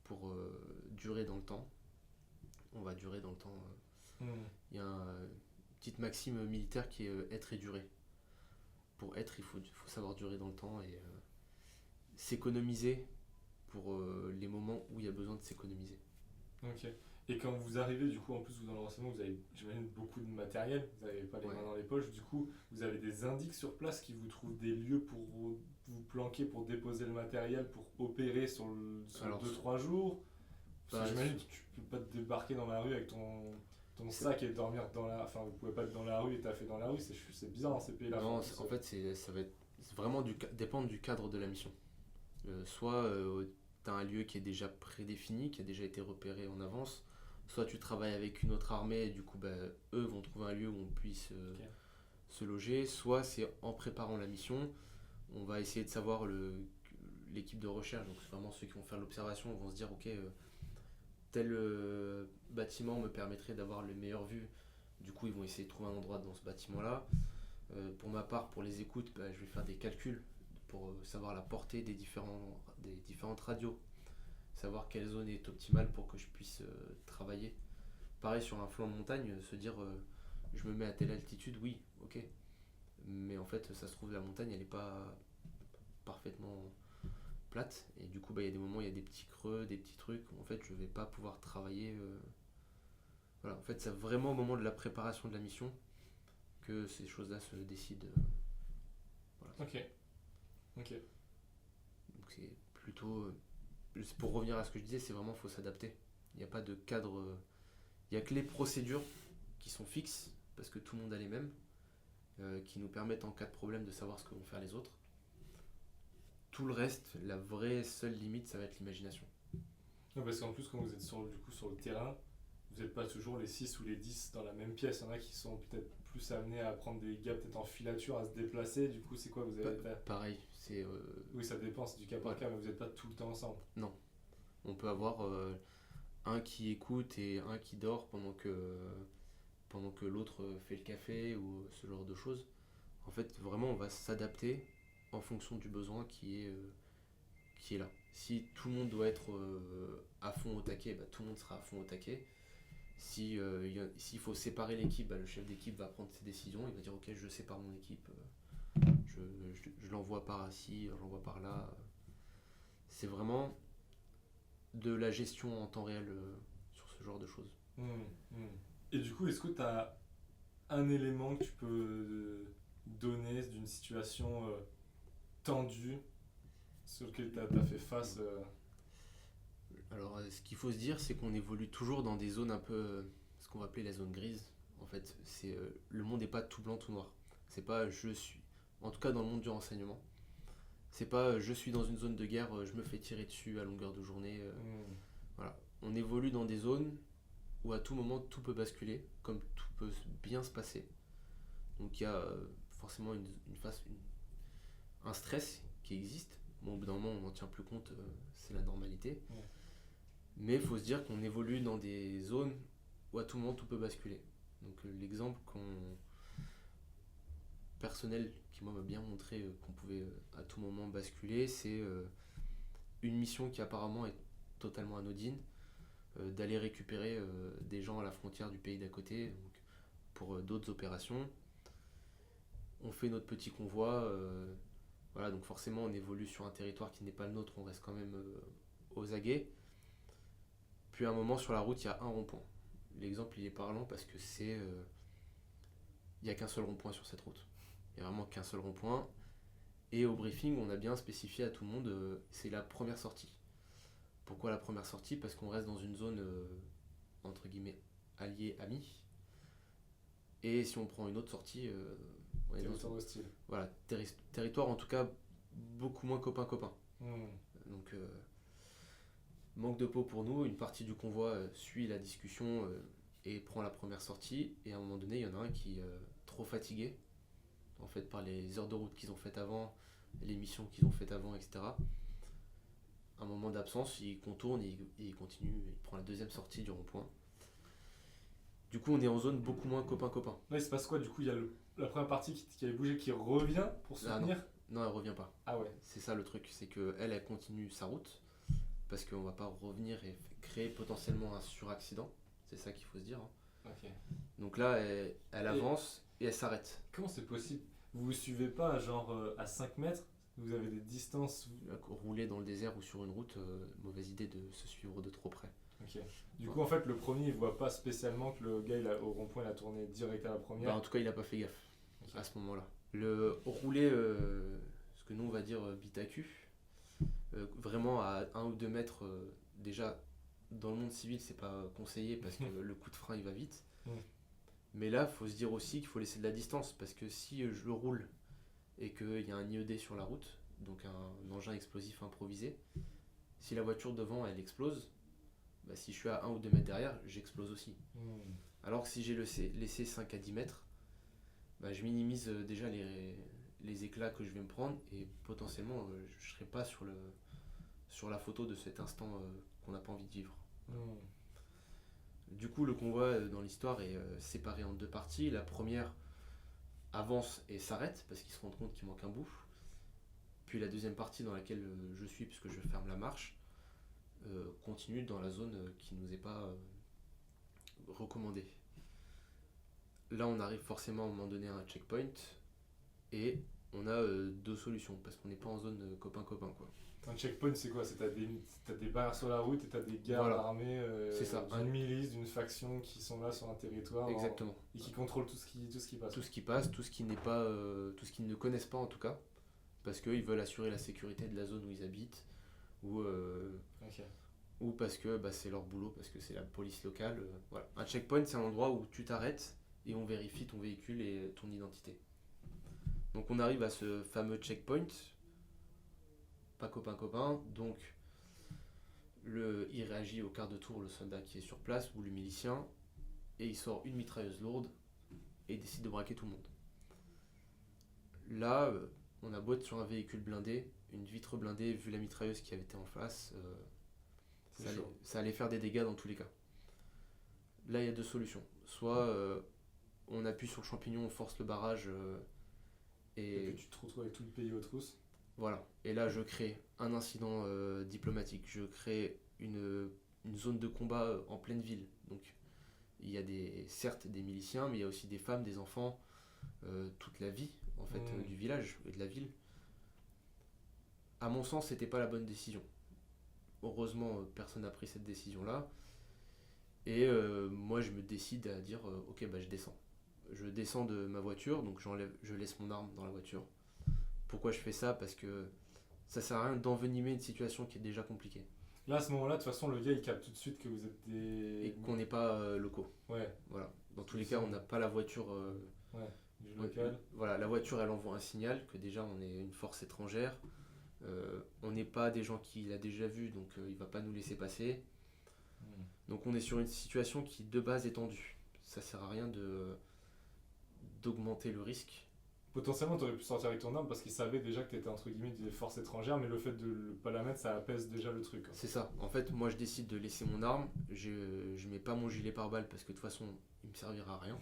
pour durer dans le temps, on va durer dans le temps. Il y a une petite maxime militaire qui est être et durer. Pour être, il faut savoir durer dans le temps et s'économiser pour les moments où il y a besoin de s'économiser. Ok. Et quand vous arrivez, du coup, en plus, vous dans le renseignement, vous avez, j'imagine, beaucoup de matériel, vous n'avez pas les mains dans les poches, du coup, vous avez des indices sur place qui vous trouvent des lieux pour vous planquer, pour déposer le matériel, pour opérer sur 2-3 jours. Parce que j'imagine que tu peux pas te débarquer dans la rue avec ton sac et dormir dans la... Enfin, vous pouvez pas être dans la rue et taffer dans la rue, c'est bizarre dans ces pays-là. Non, en fait, ça va vraiment dépendre du cadre de la mission. Soit tu as un lieu qui est déjà prédéfini, qui a déjà été repéré en avance, soit tu travailles avec une autre armée et du coup eux vont trouver un lieu où on puisse se loger, soit c'est en préparant la mission, on va essayer de savoir l'équipe de recherche, donc c'est vraiment ceux qui vont faire l'observation, vont se dire ok, tel bâtiment me permettrait d'avoir les meilleures vues, du coup ils vont essayer de trouver un endroit dans ce bâtiment là. Pour ma part, pour les écoutes, je vais faire des calculs pour savoir la portée des différentes radios, savoir quelle zone est optimale pour que je puisse travailler. Pareil sur un flanc de montagne, se dire je me mets à telle altitude, oui, ok. Mais en fait, ça se trouve, la montagne, elle n'est pas parfaitement plate. Et du coup, il y a des moments, il y a des petits creux, des petits trucs où en fait, je ne vais pas pouvoir travailler. Voilà, en fait, c'est vraiment au moment de la préparation de la mission que ces choses-là se décident. Voilà. Ok. Donc c'est plutôt... pour revenir à ce que je disais, c'est vraiment faut s'adapter. Il n'y a pas de cadre... Il n'y a que les procédures qui sont fixes, parce que tout le monde a les mêmes, qui nous permettent en cas de problème de savoir ce que vont faire les autres. Tout le reste, la vraie seule limite, ça va être l'imagination. Non, parce qu'en plus, quand vous êtes sur le terrain, vous n'êtes pas toujours les 6 ou les 10 dans la même pièce. Il y en a qui sont peut-être plus amenés à prendre des gars peut-être en filature, à se déplacer. Du coup, c'est quoi vous avez Pareil, c'est... Oui, ça dépend, c'est du cas par cas, mais vous n'êtes pas tout le temps ensemble. Non. On peut avoir un qui écoute et un qui dort pendant que l'autre fait le café ou ce genre de choses. En fait, vraiment, on va s'adapter en fonction du besoin qui est là. Si tout le monde doit être à fond au taquet, bah, tout le monde sera à fond au taquet. Si, s'il faut séparer l'équipe, bah, le chef d'équipe va prendre ses décisions. Il va dire ok, je sépare mon équipe, je l'envoie par ici, je l'envoie par là. C'est vraiment de la gestion en temps réel sur ce genre de choses. Et du coup, est-ce que tu as un élément que tu peux donner d'une situation tendue sur lequel tu as fait face Alors, ce qu'il faut se dire, c'est qu'on évolue toujours dans des zones un peu, ce qu'on va appeler la zone grise. En fait, le monde n'est pas tout blanc, tout noir. C'est pas je suis, en tout cas dans le monde du renseignement, c'est pas je suis dans une zone de guerre, je me fais tirer dessus à longueur de journée. Voilà. On évolue dans des zones où à tout moment tout peut basculer, comme tout peut bien se passer. Donc il y a forcément un stress qui existe. Bon, au bout d'un moment, on n'en tient plus compte, c'est la normalité. Mais il faut se dire qu'on évolue dans des zones où à tout moment tout peut basculer. Donc l'exemple personnel qui moi m'a bien montré qu'on pouvait à tout moment basculer, c'est une mission qui apparemment est totalement anodine, d'aller récupérer des gens à la frontière du pays d'à côté donc, pour d'autres opérations. On fait notre petit convoi, voilà, donc forcément on évolue sur un territoire qui n'est pas le nôtre, on reste quand même aux aguets. Puis à un moment sur la route, il y a un rond-point. L'exemple il est parlant parce que il n'y a qu'un seul rond-point sur cette route. Il n'y a vraiment qu'un seul rond-point. Et au briefing, on a bien spécifié à tout le monde, c'est la première sortie. Pourquoi la première sortie? Parce qu'on reste dans une zone, entre guillemets, alliée, amie. Et si on prend une autre sortie, on est territoire hostile. Voilà, territoire en tout cas beaucoup moins copain-copain. Donc, manque de peau pour nous, une partie du convoi suit la discussion et prend la première sortie. Et à un moment donné, il y en a un qui est trop fatigué, en fait, par les heures de route qu'ils ont faites avant, les missions qu'ils ont faites avant, etc. Un moment d'absence, il contourne et il continue, il prend la deuxième sortie du rond-point. Du coup, on est en zone beaucoup moins copain-copain. Là, il se passe quoi? Du coup, il y a la première partie qui avait bougé qui revient pour soutenir. Non, elle revient pas. Ah ouais. C'est ça le truc, c'est qu'elle continue sa route, parce qu'on va pas revenir et créer potentiellement un suraccident. C'est ça qu'il faut se dire. Ok. Donc là, elle avance et elle s'arrête. Comment c'est possible? Vous suivez pas genre à 5 mètres? Vous avez des distances? Rouler dans le désert ou sur une route, mauvaise idée de se suivre de trop près. Ok. Du coup, en fait, le premier, il voit pas spécialement que le gars au rond-point, il a tourné direct à la première. Bah, en tout cas, il a pas fait gaffe Okay. à ce moment-là. Le rouler, ce que nous on va dire bite à cul, vraiment à 1 ou 2 mètres, déjà dans le monde civil, c'est pas conseillé parce que le coup de frein il va vite. Mais là, il faut se dire aussi qu'il faut laisser de la distance parce que si je roule et qu'il y a un IED sur la route, donc un engin explosif improvisé, si la voiture devant elle explose, bah, si je suis à 1 ou 2 mètres derrière, j'explose aussi. Alors que si j'ai laissé 5 à 10 mètres, bah, je minimise déjà les éclats que je vais me prendre et potentiellement je ne serai pas sur la photo de cet instant qu'on n'a pas envie de vivre. Du coup, le convoi dans l'histoire est séparé en 2 parties. La première avance et s'arrête parce qu'ils se rendent compte qu'il manque un bout. Puis la deuxième partie dans laquelle je suis, puisque je ferme la marche, continue dans la zone qui ne nous est pas recommandée. Là, on arrive forcément à un moment donné à un checkpoint et on a 2 solutions parce qu'on n'est pas en zone copain-copain, quoi. Un checkpoint, c'est quoi? T'as des barrières sur la route et t'as des gardes armés c'est ça. d'une milice, d'une faction qui sont là sur un territoire. Exactement. Et qui contrôlent tout ce qui passe. Tout ce qui passe, tout ce qui n'est pas, tout ce qu'ils ne connaissent pas en tout cas, parce qu'ils veulent assurer la sécurité de la zone où ils habitent, ou parce que bah, c'est leur boulot, parce que c'est la police locale. Voilà. Un checkpoint, c'est un endroit où tu t'arrêtes et on vérifie ton véhicule et ton identité. Donc on arrive à ce fameux checkpoint, pas copain, donc il réagit au quart de tour, le soldat qui est sur place, ou le milicien, et il sort une mitrailleuse lourde et décide de braquer tout le monde. Là, on a beau être sur un véhicule blindé, une vitre blindée, vu la mitrailleuse qui avait été en face, C'est chaud. Ça allait faire des dégâts dans tous les cas. Là, il y a deux solutions. Soit on appuie sur le champignon, on force le barrage Et et puis tu te retrouves avec tout le pays aux trousses. voilà. Et là, je crée un incident diplomatique. Je crée une zone de combat en pleine ville. Donc, il y a certes des miliciens, mais il y a aussi des femmes, des enfants, toute la vie en fait du village et de la ville. À mon sens, c'était pas la bonne décision. Heureusement, personne n'a pris cette décision-là. Et moi, je me décide à dire ok, bah, je descends. Je descends de ma voiture, donc je laisse mon arme dans la voiture. Pourquoi je fais ça? Parce que ça sert à rien d'envenimer une situation qui est déjà compliquée Là, à ce moment-là, de toute façon, le gars, il capte tout de suite que vous êtes et des... qu'on n'est pas locaux. Ouais, Voilà. Dans tous les cas, on n'a pas la voiture. ouais, du local. Voilà, la voiture, elle envoie un signal que déjà on est une force étrangère. On n'est pas des gens qu'il a déjà vus, donc il va pas nous laisser passer. Donc on est sur une situation qui de base est tendue. Ça sert à rien d'augmenter le risque. Potentiellement, tu aurais pu sortir avec ton arme parce qu'il savait déjà que tu étais entre guillemets des forces étrangères, mais le fait de ne pas la mettre, ça apaise déjà le truc. C'est ça. En fait, moi je décide de laisser mon arme. Je mets pas mon gilet pare-balles parce que de toute façon, il me servira à rien.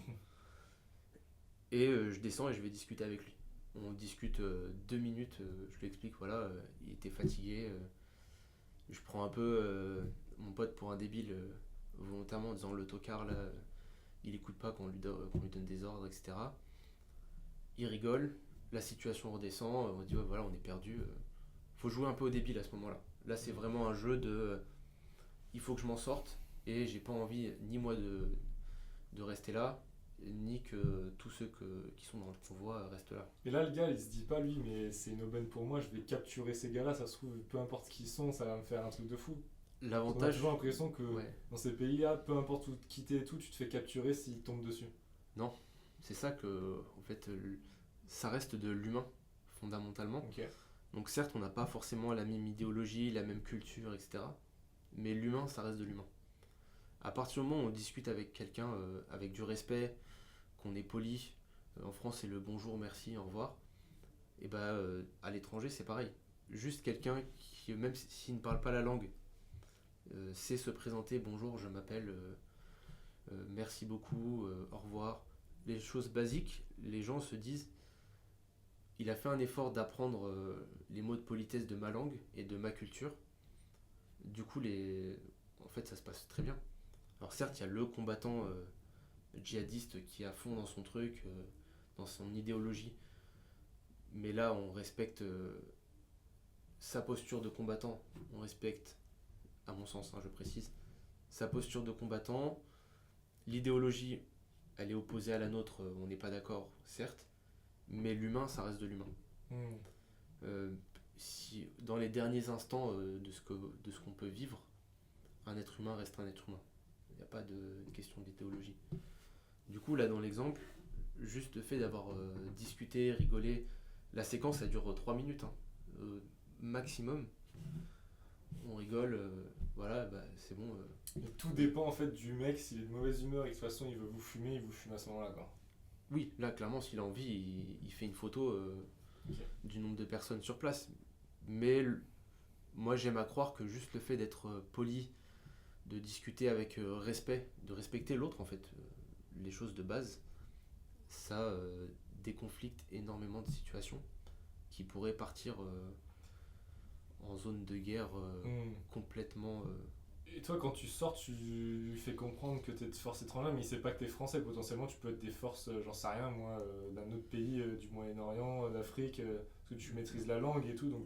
Et je descends et je vais discuter avec lui. On discute 2 minutes. Je lui explique, voilà, il était fatigué. Je prends un peu mon pote pour un débile volontairement en disant le tocard là, il écoute pas qu'on lui donne des ordres, etc. Il rigole, la situation redescend, on dit ouais, voilà, on est perdu. Faut jouer un peu au débile à ce moment-là. Là, c'est vraiment un jeu de il faut que je m'en sorte et j'ai pas envie ni moi de rester là, ni que tous ceux qui sont dans le convoi restent là. Et là, le gars, il se dit pas, lui, mais c'est une aubaine pour moi, je vais capturer ces gars-là, ça se trouve, peu importe qui ils sont, ça va me faire un truc de fou. On a L'avantage, toujours l'impression que ouais, dans ces pays-là, peu importe où te quitter et tout, tu te fais capturer s'ils tombent dessus. non, c'est ça que en fait, ça reste de l'humain fondamentalement. Ok. Donc certes, on n'a pas forcément la même idéologie, la même culture, etc. Mais l'humain, ça reste de l'humain. À partir du moment où on discute avec quelqu'un avec du respect, qu'on est poli, en France c'est le bonjour, merci, au revoir, et bah à l'étranger c'est pareil. Juste quelqu'un qui, même s'il ne parle pas la langue, sait se présenter, bonjour, je m'appelle, merci beaucoup, au revoir. Les choses basiques, les gens se disent, il a fait un effort d'apprendre les mots de politesse de ma langue et de ma culture. Du coup, en fait, ça se passe très bien. Alors certes, il y a le combattant djihadiste qui est à fond dans son truc, dans son idéologie. Mais là, on respecte sa posture de combattant. On respecte, à mon sens, hein, je précise, sa posture de combattant. L'idéologie, elle est opposée à la nôtre, on n'est pas d'accord, certes. Mais l'humain, ça reste de l'humain. Si, dans les derniers instants de ce qu'on peut vivre, un être humain reste un être humain. Il n'y a pas de question d'idéologie. Du coup, là, dans l'exemple, juste le fait d'avoir discuté, rigolé, la séquence, ça dure 3 minutes, hein, maximum. On rigole, voilà, bah, c'est bon. Et tout dépend en fait du mec, s'il est de mauvaise humeur et que de toute façon il veut vous fumer, il vous fume à ce moment-là, quoi. Oui, là, clairement, s'il a envie, il fait une photo Ok. du nombre de personnes sur place. Mais moi, j'aime à croire que juste le fait d'être poli, de discuter avec respect, de respecter l'autre, en fait, les choses de base, ça déconflicte énormément de situations qui pourraient partir en zone de guerre complètement. Et toi, quand tu sors, tu lui fais comprendre que t'es de force étrangère, mais il sait pas que t'es français. Potentiellement, tu peux être des forces, j'en sais rien, moi, d'un autre pays, du Moyen-Orient, d'Afrique, parce que tu maîtrises la langue et tout, donc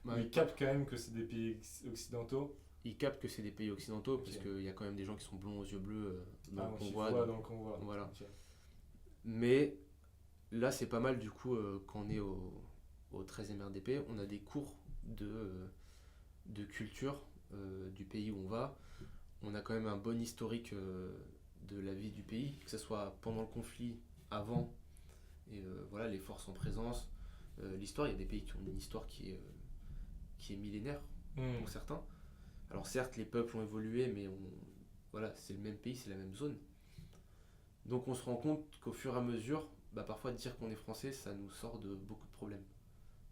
Ouais, il capte quand même que c'est des pays occidentaux. ils captent que c'est des pays occidentaux Ok. parce qu'il y a quand même des gens qui sont blonds aux yeux bleus dans Ah, le moi, j'y convoi. vois donc- dans le convoi. voilà. Ok. Mais là, c'est pas mal du coup quand on est au 13e RDP, on a des cours de culture du pays où on va. On a quand même un bon historique de la vie du pays, que ce soit pendant le conflit, avant, et voilà, les forces en présence. L'histoire, il y a des pays qui ont une histoire qui est millénaire pour certains. Alors certes, les peuples ont évolué, mais voilà, c'est le même pays, c'est la même zone. Donc on se rend compte qu'au fur et à mesure, bah, parfois dire qu'on est français, ça nous sort de beaucoup de problèmes.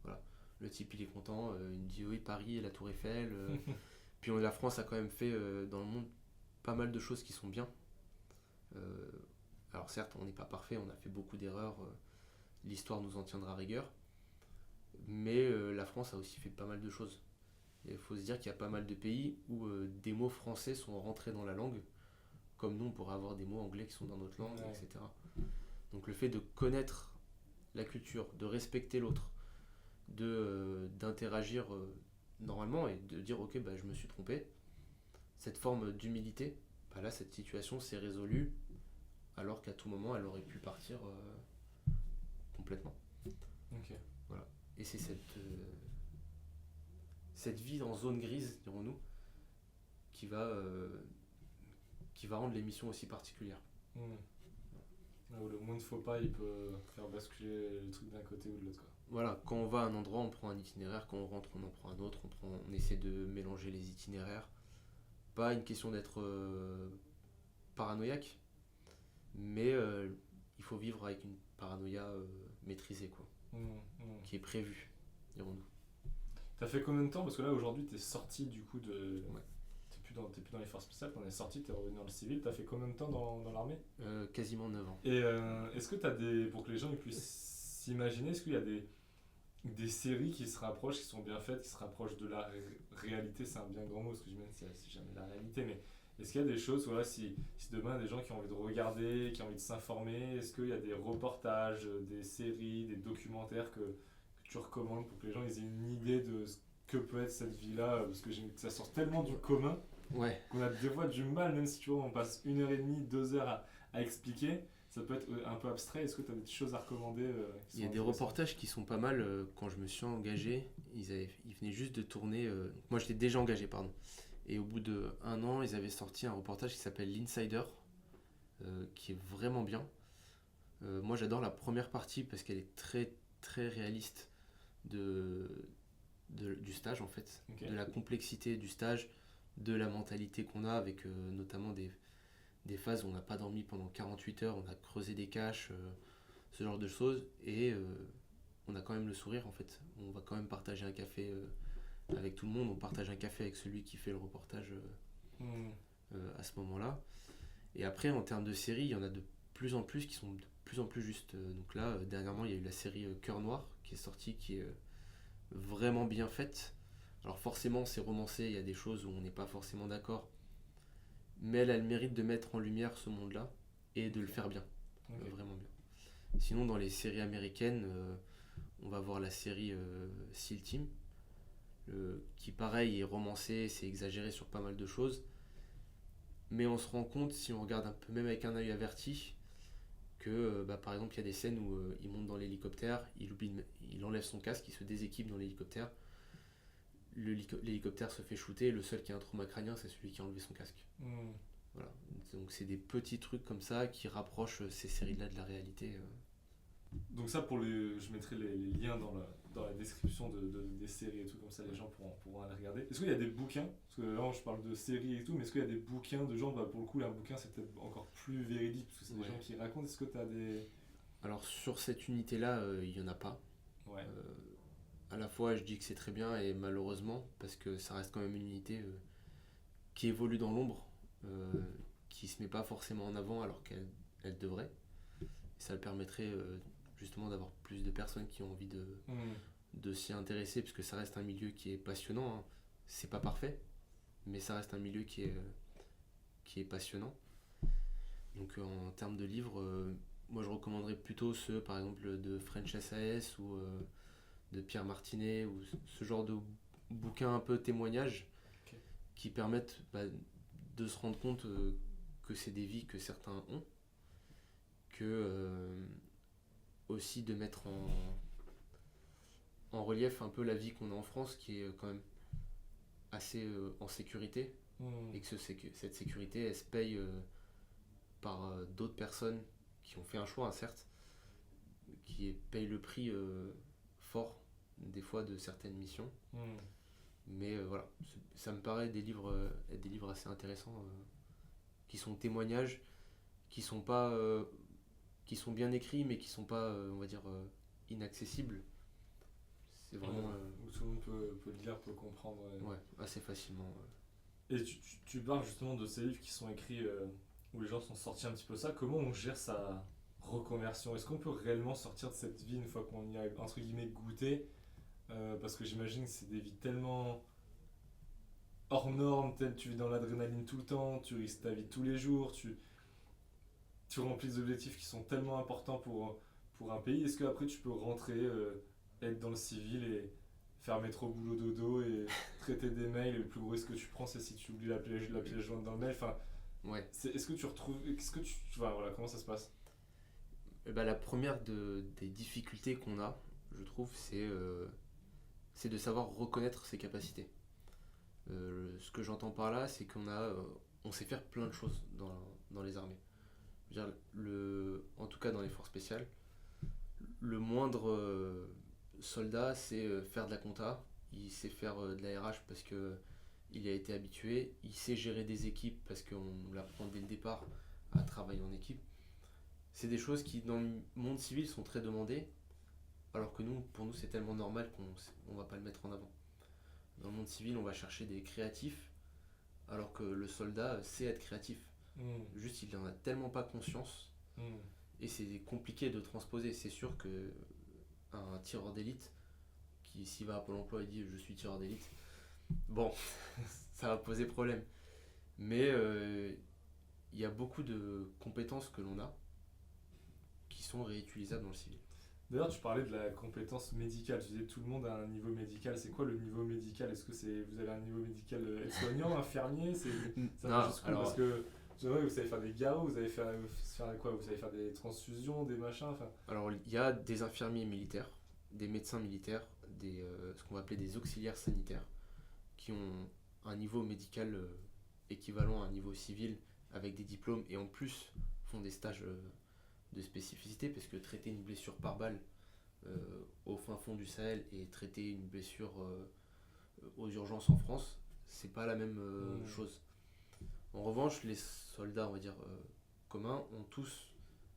Voilà. Le type il est content, il me dit oui Paris, la Tour Eiffel, Puis la France a quand même fait dans le monde pas mal de choses qui sont bien. Euh, alors certes, on n'est pas parfait, on a fait beaucoup d'erreurs, l'histoire nous en tiendra rigueur, mais la France a aussi fait pas mal de choses. Il faut se dire qu'il y a pas mal de pays où des mots français sont rentrés dans la langue, comme nous on pourrait avoir des mots anglais qui sont dans notre langue, Ouais. etc. Donc le fait de connaître la culture, de respecter l'autre, d'interagir normalement et de dire ok bah, je me suis trompé, cette forme d'humilité, bah là cette situation s'est résolue alors qu'à tout moment elle aurait pu partir complètement. Ok. Voilà. Et c'est cette vie en zone grise, dirons-nous, qui va rendre l'émission aussi particulière. Là où le moins de faux pas, il peut faire basculer le truc d'un côté ou de l'autre, quoi. Voilà, quand on va à un endroit, on prend un itinéraire, quand on rentre, on en prend un autre, on essaie de mélanger les itinéraires. Pas une question d'être paranoïaque, mais il faut vivre avec une paranoïa maîtrisée, quoi, qui est prévue, dirons-nous. T'as fait combien de temps? Parce que là, aujourd'hui, t'es sorti du coup de. Ouais. T'es plus dans les forces spéciales, t'en es sorti, t'es revenu dans le civil. T'as fait combien de temps dans l'armée? Quasiment 9 ans. Et est-ce que t'as des. Pour que les gens ils puissent s'imaginer, est-ce qu'il y a des séries qui se rapprochent, qui sont bien faites, qui se rapprochent de la réalité? C'est un bien grand mot, parce que j'imagine que c'est jamais la réalité, mais est-ce qu'il y a des choses, voilà, si demain il y a des gens qui ont envie de regarder, qui ont envie de s'informer, est-ce qu'il y a des reportages, des séries, des documentaires que tu recommandes pour que les gens ils aient une idée de ce que peut être cette vie-là? Parce que ça sort tellement du commun Ouais, qu'on a des fois du mal, même si tu vois, on passe 1h30, 2 heures à expliquer, ça peut être un peu abstrait. Est-ce que tu as des choses à recommander qui il y a sont des intéressantes? reportages qui sont pas mal. Quand je me suis engagé, ils venaient juste de tourner. Moi, j'étais déjà engagé, pardon. Et au bout d'1 an, ils avaient sorti un reportage qui s'appelle L'Insider, qui est vraiment bien. Moi, j'adore la première partie parce qu'elle est très, très réaliste du stage, en fait. Ok. De la complexité du stage, de la mentalité qu'on a, avec notamment des phases où on n'a pas dormi pendant 48 heures, on a creusé des caches, ce genre de choses. Et on a quand même le sourire, en fait. On va quand même partager un café avec tout le monde. On partage un café avec celui qui fait le reportage Hmm. à ce moment-là. Et après, en termes de séries, il y en a de plus en plus qui sont de plus en plus justes. Donc là, dernièrement, il y a eu la série Cœur Noir qui est sortie, qui est vraiment bien faite. Alors forcément, c'est romancé, il y a des choses où on n'est pas forcément d'accord, mais elle a le mérite de mettre en lumière ce monde-là et de le faire bien, Ok. vraiment bien. Sinon, dans les séries américaines, on va voir la série SEAL Team, qui pareil est romancé, c'est exagéré sur pas mal de choses, mais on se rend compte, si on regarde un peu, même avec un œil averti, que bah, par exemple il y a des scènes où il monte dans l'hélicoptère, il enlève son casque, il se déséquipe dans l'hélicoptère, l'hélicoptère se fait shooter, et le seul qui a un trauma crânien c'est celui qui a enlevé son casque. Hmm. Voilà. Donc c'est des petits trucs comme ça qui rapprochent ces séries-là de la réalité. Donc ça, je mettrai les liens dans la description des séries et tout, comme ça les gens pourront aller regarder. Est-ce qu'il y a des bouquins? Parce que là, je parle de séries et tout, mais est-ce qu'il y a des bouquins de gens, bah, pour le coup, là, un bouquin, c'est peut-être encore plus véridique, parce que c'est des Ouais. gens qui racontent. Est-ce que tu as des... Alors sur cette unité-là, il n'y en a pas. Ouais. À la fois, je dis que c'est très bien et malheureusement, parce que ça reste quand même une unité qui évolue dans l'ombre, qui se met pas forcément en avant alors qu'elle devrait. Et ça le permettrait justement d'avoir plus de personnes qui ont envie Hmm. de s'y intéresser, parce que ça reste un milieu qui est passionnant, hein. C'est pas parfait, mais ça reste un milieu qui est passionnant. Donc en termes de livres, moi je recommanderais plutôt ceux par exemple de French SAS ou de Pierre Martinet, ou ce genre de bouquins un peu témoignages, Ok. qui permettent de se rendre compte que c'est des vies que certains ont, que aussi de mettre en relief un peu la vie qu'on a en France, qui est quand même assez en sécurité, Hmm. et que cette sécurité elle se paye par d'autres personnes qui ont fait un choix, hein, certes, qui payent le prix fort des fois de certaines missions. Hmm. Mais voilà, ça me paraît être des livres assez intéressants, qui sont témoignages, qui sont pas, qui sont bien écrits, mais qui sont pas, on va dire, inaccessibles. C'est vraiment Où tout le monde peut le lire, peut comprendre. ouais, assez facilement. Et tu parles justement de ces livres qui sont écrits où les gens sont sortis un petit peu ça. Comment on gère sa reconversion? Est-ce qu'on peut réellement sortir de cette vie une fois qu'on y a entre guillemets goûté? Parce que j'imagine que c'est des vies tellement hors normes, tu vis dans l'adrénaline tout le temps, tu risques ta vie tous les jours, tu remplis des objectifs qui sont tellement importants pour un pays. Est-ce qu'après tu peux rentrer, être dans le civil et faire métro boulot dodo et traiter des mails, et le plus gros risque que tu prends c'est si tu oublies la pièce jointe dans le mail. Enfin, Ouais. est-ce que tu retrouves. Qu'est-ce que tu. Enfin, voilà, comment ça se passe? La première des difficultés qu'on a, je trouve, c'est de savoir reconnaître ses capacités. Ce que j'entends par là, c'est on sait faire plein de choses dans les armées. Je veux dire, en tout cas dans les forces spéciales, le moindre soldat sait faire de la compta, il sait faire de la RH parce que il a été habitué, il sait gérer des équipes parce qu'on l'apprend dès le départ à travailler en équipe. C'est des choses qui dans le monde civil sont très demandées, alors que pour nous c'est tellement normal qu'on ne va pas le mettre en avant. Dans le monde civil, on va chercher des créatifs, alors que le soldat sait être créatif. Hmm, Juste, il n'en a tellement pas conscience, hmm, et c'est compliqué de transposer. C'est sûr que un tireur d'élite, qui s'il va à Pôle emploi et dit je suis tireur d'élite, bon, ça va poser problème. Mais il y a beaucoup de compétences que l'on a qui sont réutilisables dans le civil. D'ailleurs, tu parlais de la compétence médicale. Tu disais que tout le monde a un niveau médical. C'est quoi le niveau médical? Est-ce que vous avez un niveau médical aide-soignant, infirmier? Ça va Non, jusqu'où? alors, Parce que je vois, vous savez faire des garrots, faire quoi? Vous savez faire des transfusions, des machins. Enfin, alors, il y a des infirmiers militaires, des médecins militaires, ce qu'on va appeler des auxiliaires sanitaires, qui ont un niveau médical équivalent à un niveau civil avec des diplômes et en plus font des stages de spécificité parce que traiter une blessure par balle au fin fond du Sahel et traiter une blessure aux urgences en France, c'est pas la même chose. En revanche, les soldats, on va dire, communs, ont tous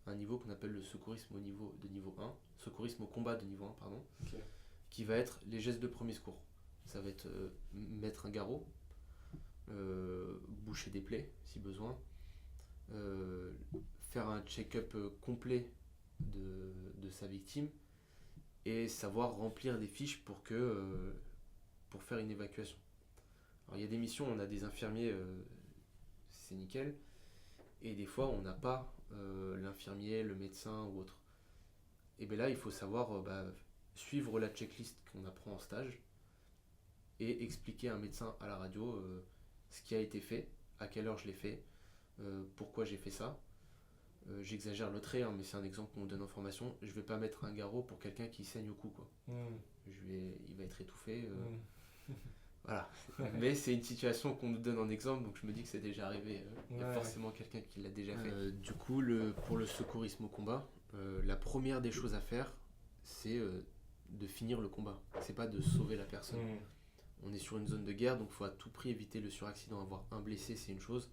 un niveau qu'on appelle le secourisme de niveau 1, secourisme au combat de niveau 1, pardon, ok. qui va être les gestes de premier secours. Ça va être mettre un garrot, boucher des plaies si besoin, euh, faire un check-up complet de sa victime et savoir remplir des fiches pour faire une évacuation. Alors il y a des missions, on a des infirmiers, c'est nickel, et des fois on n'a pas l'infirmier, le médecin ou autre. Et bien là il faut savoir suivre la checklist qu'on apprend en stage et expliquer à un médecin à la radio ce qui a été fait, à quelle heure je l'ai fait, pourquoi j'ai fait ça. J'exagère le trait, hein, mais c'est un exemple qu'on donne en formation. Je vais pas mettre un garrot pour quelqu'un qui saigne au cou, quoi. Hmm, Il va être étouffé. hmm. Voilà. Mais c'est une situation qu'on nous donne en exemple, donc je me dis que c'est déjà arrivé. Il y a Ouais. forcément quelqu'un qui l'a déjà fait. Du coup, pour le secourisme au combat, la première des choses à faire, c'est de finir le combat. C'est pas de sauver la personne. Hmm, On est sur une zone de guerre, donc il faut à tout prix éviter le suraccident. Avoir un blessé, c'est une chose.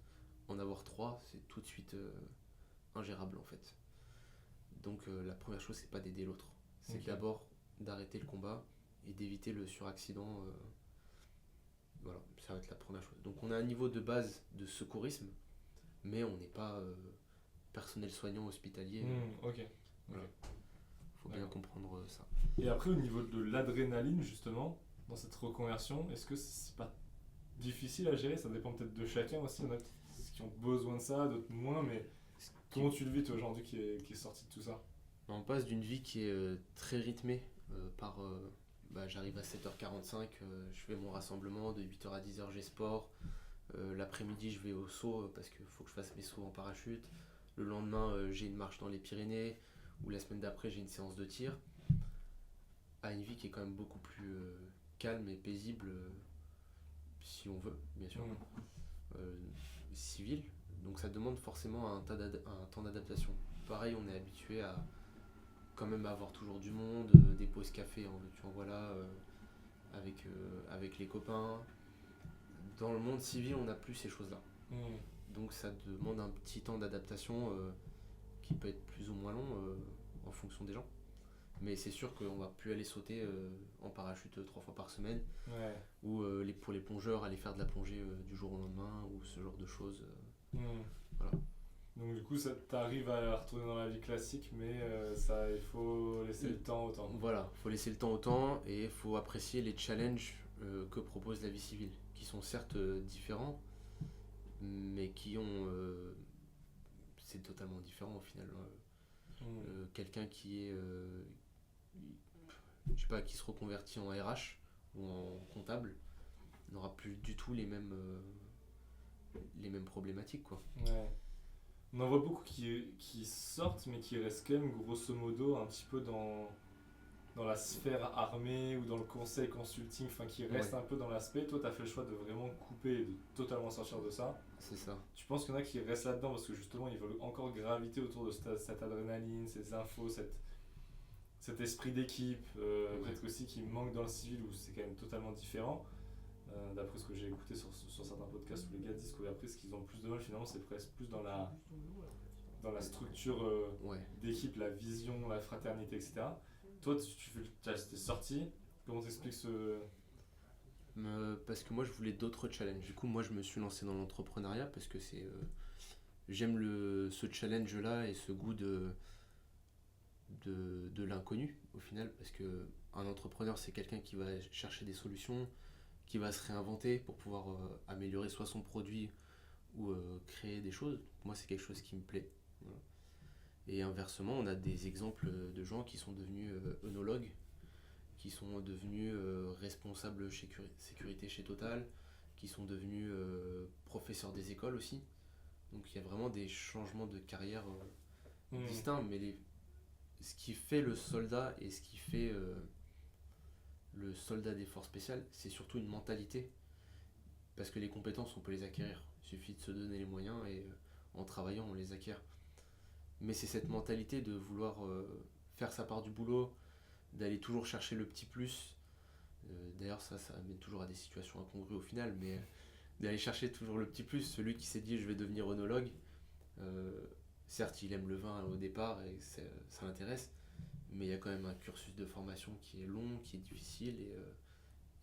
En avoir trois, c'est tout de suite ingérable en fait. Donc la première chose, c'est pas d'aider l'autre. C'est ok. d'abord d'arrêter le combat et d'éviter le suraccident. Voilà, ça va être la première chose. Donc on a un niveau de base de secourisme, mais on n'est pas personnel soignant hospitalier. Hmm, ok. Ok. Voilà, faut bien D'accord. comprendre ça. Et après, au niveau de l'adrénaline, justement, dans cette reconversion, est-ce que c'est pas difficile à gérer? Ça dépend peut-être de chacun aussi. Il y en a qui ont besoin de ça, d'autres moins, mais comment tu le vis, toi, aujourd'hui, qui est sorti de tout ça? On passe d'une vie qui est très rythmée j'arrive à 7h45, je fais mon rassemblement, de 8h à 10h j'ai sport, l'après-midi je vais au saut parce qu'il faut que je fasse mes sauts en parachute, le lendemain j'ai une marche dans les Pyrénées, ou la semaine d'après j'ai une séance de tir, à une vie qui est quand même beaucoup plus calme et paisible, si on veut, bien sûr, Hmm, euh, civile, donc ça demande forcément un temps d'adaptation. Pareil, on est habitué à quand même avoir toujours du monde, des pauses café en veux-tu en voilà, avec les copains. Dans le monde civil, on n'a plus ces choses-là. hmm. Donc ça demande un petit temps d'adaptation qui peut être plus ou moins long en fonction des gens. Mais c'est sûr qu'on va plus aller sauter en parachute 3 fois par semaine, Ouais. ou pour les plongeurs, aller faire de la plongée du jour au lendemain, ou ce genre de choses. Voilà. Donc du coup, ça t'arrive à retourner dans la vie classique, mais ça, il faut laisser le temps au temps. Voilà, faut laisser le temps au temps et il faut apprécier les challenges que propose la vie civile, qui sont certes différents, mais qui ont... c'est totalement différent au final. Quelqu'un qui est... je sais pas, qui se reconvertit en RH ou en comptable n'aura plus du tout les mêmes problématiques, quoi. Ouais. On en voit beaucoup qui sortent, mais qui restent quand même grosso modo un petit peu dans la sphère armée ou dans le conseil consulting, enfin qui restent Ouais. un peu dans l'aspect. Toi, tu as fait le choix de vraiment couper et de totalement sortir de ça. C'est ça. Tu penses qu'il y en a qui restent là-dedans parce que justement ils veulent encore graviter autour de cette adrénaline, ces infos, cet esprit d'équipe, Ouais. peut-être aussi qui manque dans le civil où c'est quand même totalement différent. D'après ce que j'ai écouté sur certains podcasts où les gars disent qu'après ce qu'ils ont le plus de mal finalement c'est presque plus dans la structure Ouais. d'équipe, la vision, la fraternité, etc. Toi t'es sorti, comment t'expliques ce... Parce que moi je voulais d'autres challenges. Du coup moi je me suis lancé dans l'entrepreneuriat parce que j'aime ce challenge là et ce goût de l'inconnu au final, parce que un entrepreneur c'est quelqu'un qui va chercher des solutions, qui va se réinventer pour pouvoir améliorer soit son produit ou créer des choses. Moi c'est quelque chose qui me plaît. Voilà. Et inversement on a des exemples de gens qui sont devenus œnologues, qui sont devenus responsables sécurité chez Total, qui sont devenus professeurs des écoles aussi. Donc il y a vraiment des changements de carrière distincts, mais ce qui fait le soldat et ce qui fait le soldat des forces spéciales, c'est surtout une mentalité, parce que les compétences on peut les acquérir. Il suffit de se donner les moyens et en travaillant on les acquiert. Mais c'est cette mentalité de vouloir faire sa part du boulot, d'aller toujours chercher le petit plus. D'ailleurs, ça amène toujours à des situations incongrues au final, mais d'aller chercher toujours le petit plus. Celui qui s'est dit je vais devenir œnologue, certes, il aime le vin au départ et ça l'intéresse, mais il y a quand même un cursus de formation qui est long, qui est difficile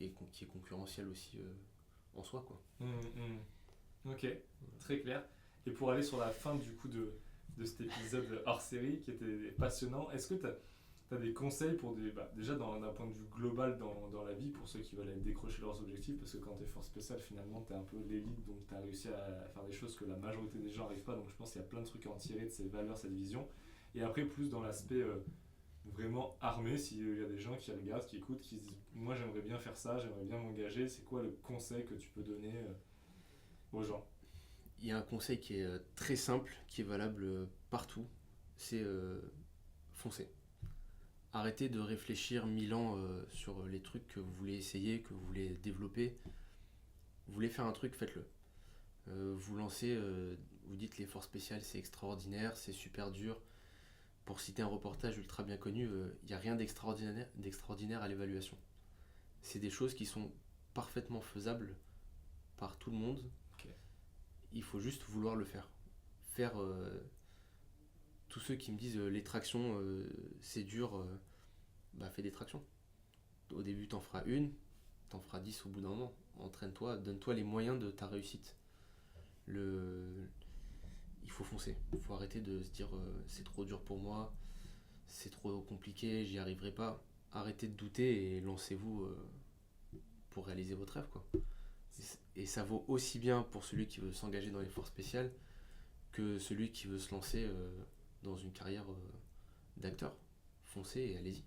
et qui est concurrentiel aussi en soi, quoi. Ok, très clair. Et pour aller sur la fin du coup de cet épisode hors série qui était passionnant, est-ce que tu as des conseils pour déjà d'un point de vue global dans la vie pour ceux qui veulent aller décrocher leurs objectifs, parce que quand tu es force spéciale finalement tu es un peu l'élite, donc tu as réussi à faire des choses que la majorité des gens n'arrivent pas, donc je pense qu'il y a plein de trucs à en tirer de ces valeurs, cette vision. Et après plus dans l'aspect vraiment armé, s'il y a des gens qui regardent, qui écoutent, qui se disent moi j'aimerais bien faire ça, j'aimerais bien m'engager, c'est quoi le conseil que tu peux donner aux gens? Il y a un conseil qui est très simple, qui est valable partout, c'est foncer. Arrêtez de réfléchir 1000 ans sur les trucs que vous voulez essayer, que vous voulez développer. Vous voulez faire un truc, faites-le. Vous lancez, vous dites les forces spéciales c'est extraordinaire, c'est super dur. Pour citer un reportage ultra bien connu, il n'y a rien d'extraordinaire à l'évaluation. C'est des choses qui sont parfaitement faisables par tout le monde. Ok. Il faut juste vouloir le faire. Faire tous ceux qui me disent les tractions c'est dur, fais des tractions. Au début t'en feras une, t'en feras 10 au bout d'un moment. Entraîne-toi, donne-toi les moyens de ta réussite. Il faut foncer. Il faut arrêter de se dire c'est trop dur pour moi, c'est trop compliqué, j'y arriverai pas. Arrêtez de douter et lancez-vous pour réaliser votre rêve, quoi. Et ça vaut aussi bien pour celui qui veut s'engager dans les forces spéciales que celui qui veut se lancer dans une carrière d'acteur. Foncez et allez-y.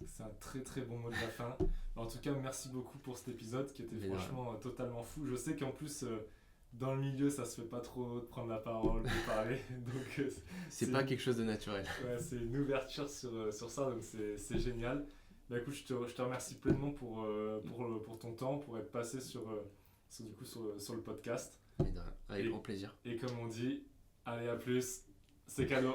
C'est un très très bon mot de la fin. En tout cas, merci beaucoup pour cet épisode qui était Mais franchement totalement fou. Je sais qu'en plus, dans le milieu, ça se fait pas trop de prendre la parole, de parler. Donc, c'est pas quelque chose de naturel. Ouais, c'est une ouverture sur ça, donc c'est génial. Bah, écoute, je te remercie pleinement pour ton temps, pour être passé sur le podcast. Avec grand plaisir. Et comme on dit, allez à plus, c'est cadeau.